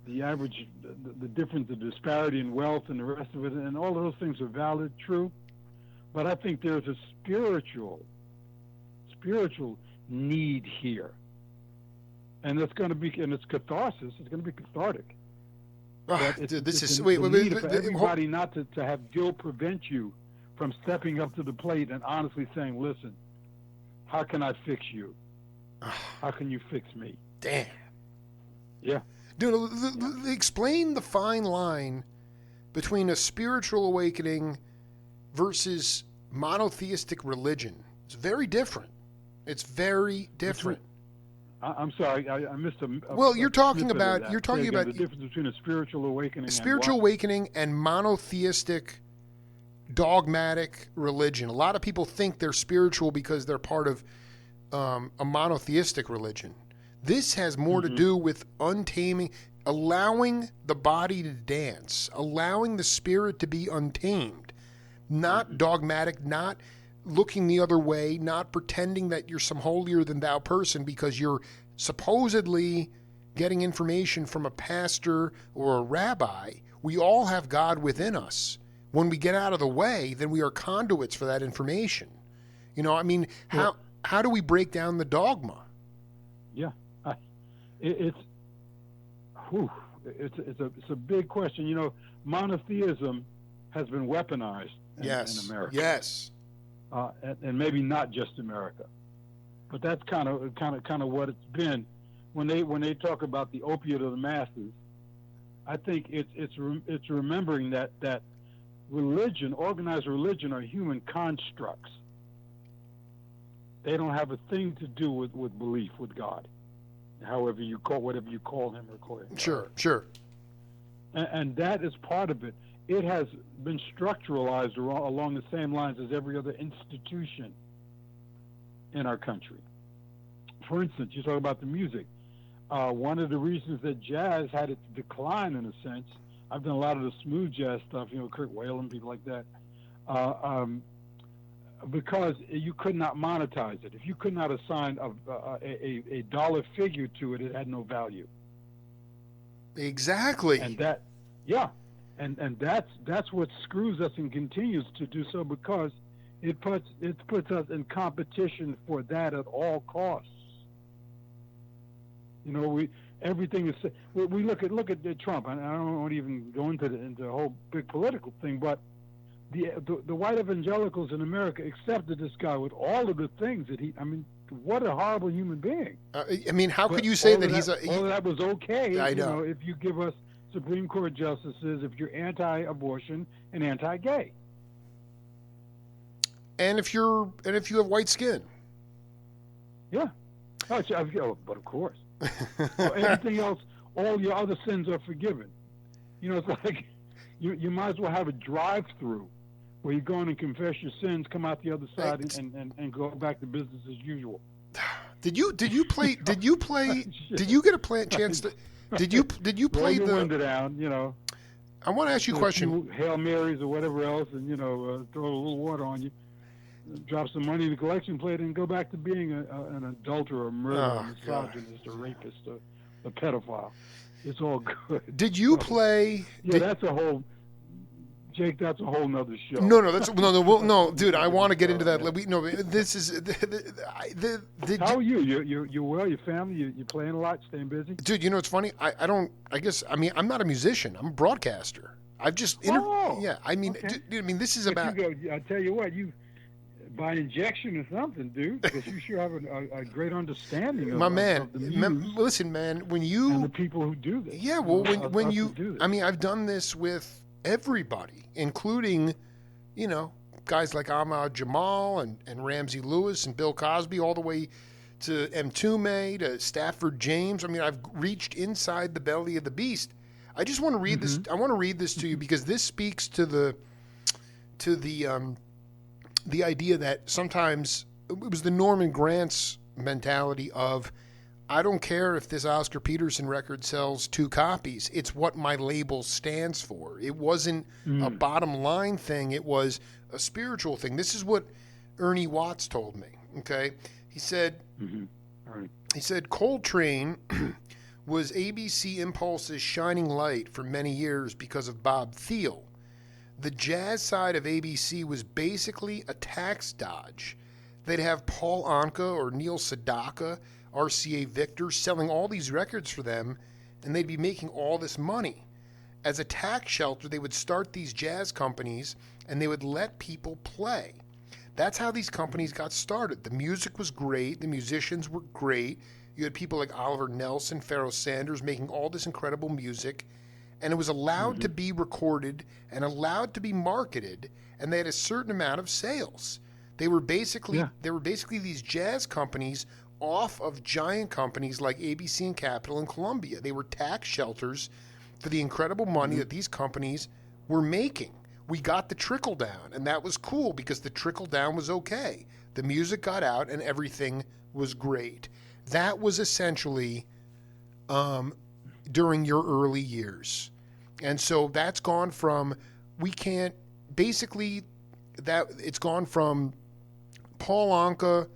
the average, the difference, the disparity in wealth and the rest of it, and all of those things are valid, true. But I think there's a spiritual need here. And it's going to be, and it's catharsis. It's going to be cathartic. For everybody not to have guilt prevent you from stepping up to the plate and honestly saying, listen, how can I fix you? How can you fix me? Damn. Yeah. Dude, explain the fine line between a spiritual awakening versus monotheistic religion. It's very different. It's very different. I'm sorry, I missed a. Well, you're talking about the difference between a spiritual awakening. Spiritual awakening and monotheistic dogmatic religion. A lot of people think they're spiritual because they're part of a monotheistic religion. This has more to do with untaming, allowing the body to dance, allowing the spirit to be untamed, not dogmatic, not looking the other way, not pretending that you're some holier than thou person because you're supposedly getting information from a pastor or a rabbi. We all have God within us. When we get out of the way, then we are conduits for that information. You know, I mean, how do we break down the dogma? Yeah, it's a big question. You know, monotheism has been weaponized in America. Yes. And maybe not just America, but that's kind of what it's been. When they talk about the opiate of the masses, I think it's remembering that religion, organized religion, are human constructs. They don't have a thing to do with belief with God, whatever you call him or call him. Sure. And that is part of it. It has been structuralized along the same lines as every other institution in our country. For instance, you talk about the music. One of the reasons that jazz had its decline, in a sense, I've done a lot of the smooth jazz stuff, you know, Kurt Whalen, people like that, because you could not monetize it. If you could not assign a dollar figure to it, it had no value. Exactly. And that, and that's what screws us and continues to do so, because it puts us in competition for that at all costs. You know, everything is. We look at Trump, and I don't want to even go into the whole big political thing, but the white evangelicals in America accepted this guy with all of the things that he. I mean, what a horrible human being. I mean, how could you say that he's all of that was okay? I know. You know, if you give us Supreme Court justices, if you're anti-abortion and anti-gay, and if you have white skin. Yeah. But of course. Everything else, all your other sins are forgiven. You know, it's like you might as well have a drive-through where you go in and confess your sins, come out the other side, and go back to business as usual. Did you play? Did you get a chance to? Did you play roll your window down? You know. I want to ask you a question. Hail Marys or whatever else, and throw a little water on you. Drop some money in the collection plate and go back to being an adulterer, a murderer, a misogynist, a rapist, a pedophile. It's all good. Did you play? Yeah, that's a whole. Jake, that's a whole nother show. No, dude. I want to get into that. This is. How are you? You well? Your family? You playing a lot? Staying busy? Dude, you know it's funny. I don't. I guess. I mean, I'm not a musician. I'm a broadcaster. I've just. Yeah. I mean, okay. Dude. I mean, this is but about. I tell you what, you. By injection or something, dude, because you sure have a great understanding of, of the muse listen, man, when you and the people who do this. Yeah, well, when you, I mean, I've done this with everybody, including, guys like Ahmad Jamal and Ramsey Lewis and Bill Cosby, all the way to M. Tume, to Stafford James. I mean, I've reached inside the belly of the beast. I just want to read this. I want to read this to you because this speaks to the idea that sometimes it was the Norman Granz mentality of, I don't care if this Oscar Peterson record sells 2 copies. It's what my label stands for. It wasn't a bottom line thing. It was a spiritual thing. This is what Ernie Watts told me. Okay. He said, Coltrane was ABC Impulse's shining light for many years because of Bob Thiel. The jazz side of ABC was basically a tax dodge. They'd have Paul Anka or Neil Sedaka, RCA Victor, selling all these records for them, and they'd be making all this money. As a tax shelter, they would start these jazz companies, and they would let people play. That's how these companies got started. The music was great. The musicians were great. You had people like Oliver Nelson, Pharoah Sanders making all this incredible music. And it was allowed to be recorded and allowed to be marketed, and they had a certain amount of sales. They were basically these jazz companies off of giant companies like ABC and Capitol and Columbia. They were tax shelters for the incredible money that these companies were making. we got the trickle down, and that was cool because the trickle down was okay. The music got out, and everything was great. That was essentially during your early years. And so that's gone from, it's gone from Paul Anka,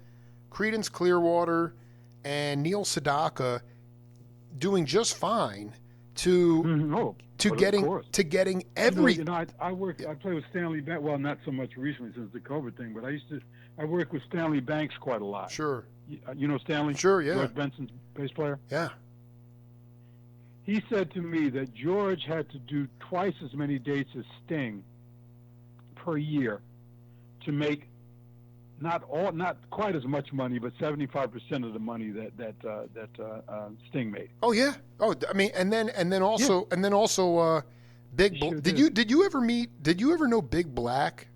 Creedence Clearwater, and Neil Sedaka doing just fine to getting every. I play with Stanley Banks. Well, not so much recently since the COVID thing, but I work with Stanley Banks quite a lot. Sure. You know Stanley? Sure, yeah. George Benson's bass player? Yeah. He said to me that George had to do twice as many dates as Sting per year to make not quite as much money, but 75% of the money that Sting made. Oh yeah. Oh, I mean, and then also Big. Sure Did you ever know Big Black?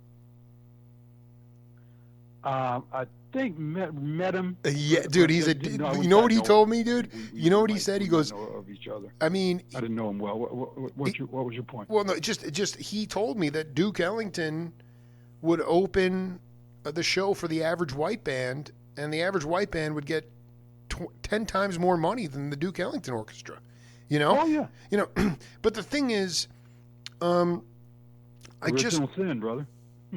I think met him. Yeah, dude. He's you know what he told me, dude? You know what he said? He goes, know of each other. I mean, I didn't know him well. What was your point? Well, no, just he told me that Duke Ellington would open the show for the Average White Band, and the Average White Band would get 10 times more money than the Duke Ellington Orchestra. You know? Oh yeah. You know, but the thing is, Original sin, brother.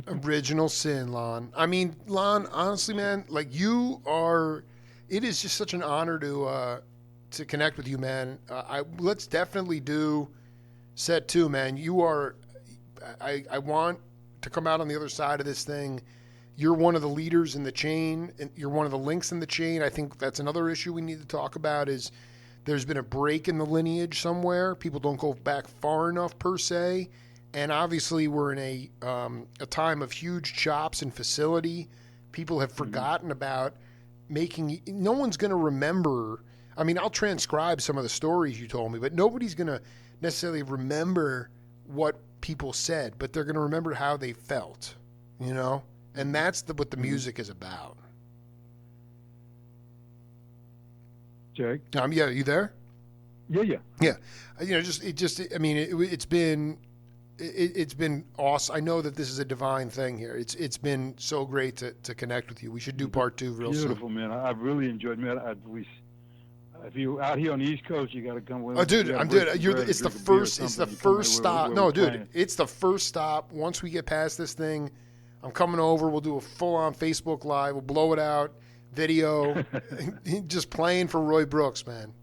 Original sin, Lon. I mean, Lon, honestly, man, like it is just such an honor to connect with you, man. Let's definitely do set 2, man. I want to come out on the other side of this thing. You're one of the leaders in the chain, and you're one of the links in the chain. I think that's another issue we need to talk about is there's been a break in the lineage somewhere. People don't go back far enough per se. And obviously we're in a time of huge chops and facility. People have forgotten about no one's going to remember. I mean, I'll transcribe some of the stories you told me, but nobody's going to necessarily remember what people said, but they're going to remember how they felt, you know? And that's what the music is about. Jake? Yeah, you there? Yeah. Yeah. You know, it's been awesome. I know that this is a divine thing here. It's been so great to connect with you. We should do part 2 real soon. Beautiful, man. I've really enjoyed, man. If you're out here on the East Coast, you got to come with us. Oh, dude, it's the first stop. No, dude, it's the first stop. Once we get past this thing, I'm coming over. We'll do a full-on Facebook Live. We'll blow it out, video, just playing for Roy Brooks, man.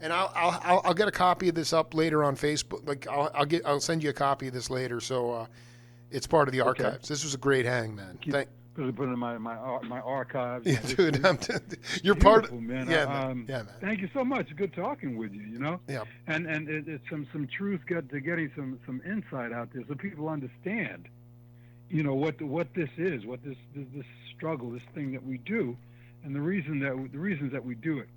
And I'll get a copy of this up later on Facebook. Like I'll send you a copy of this later, so it's part of the archives. Okay. This was a great hang, man. Put it in my archives. Yeah, dude, you're part of, man. Yeah, man. Thank you so much. Good talking with you. You know. Yeah. And it's some truth getting some insight out there so people understand. You know what this is, what this struggle, this thing that we do, and the reasons that we do it.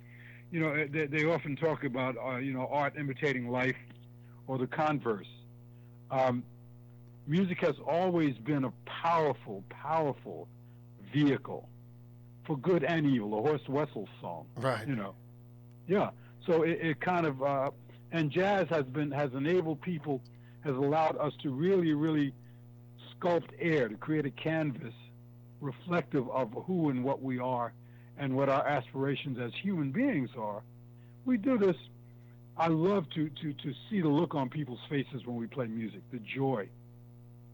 You know, they often talk about, art imitating life or the converse. Music has always been a powerful, powerful vehicle for good and evil, a Horst Wessel song. Right. You know. Yeah. So it kind of, and jazz has enabled people, has allowed us to really, really sculpt air, to create a canvas reflective of who and what we are and what our aspirations as human beings are. We do this. I love to see the look on people's faces when we play music, the joy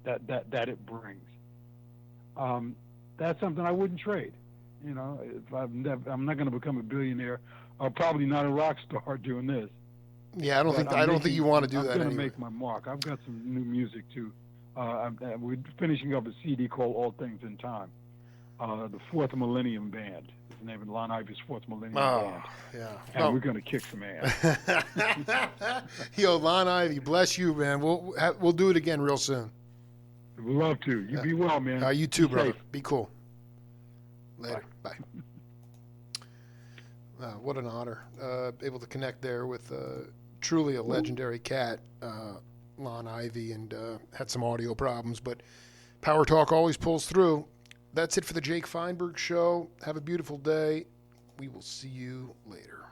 that it brings. That's something I wouldn't trade. You know, I'm not going to become a billionaire, or probably not a rock star doing this. Yeah, I don't think you want to do that. I'm going to make my mark. I've got some new music too. We're finishing up a CD called All Things in Time. The Fourth Millennium Band. It's the name of Lon Ivey's Fourth Millennium Band. Yeah. And we're going to kick some ass. Yo, Lon Ivey, bless you, man. We'll do it again real soon. We'd love to. You be well, man. You too, brother. Safe. Be cool. Later. Bye. What an honor. Able to connect there with truly a legendary cat, Lon Ivey, and had some audio problems, but Power Talk always pulls through. That's it for the Jake Feinberg Show. Have a beautiful day. We will see you later.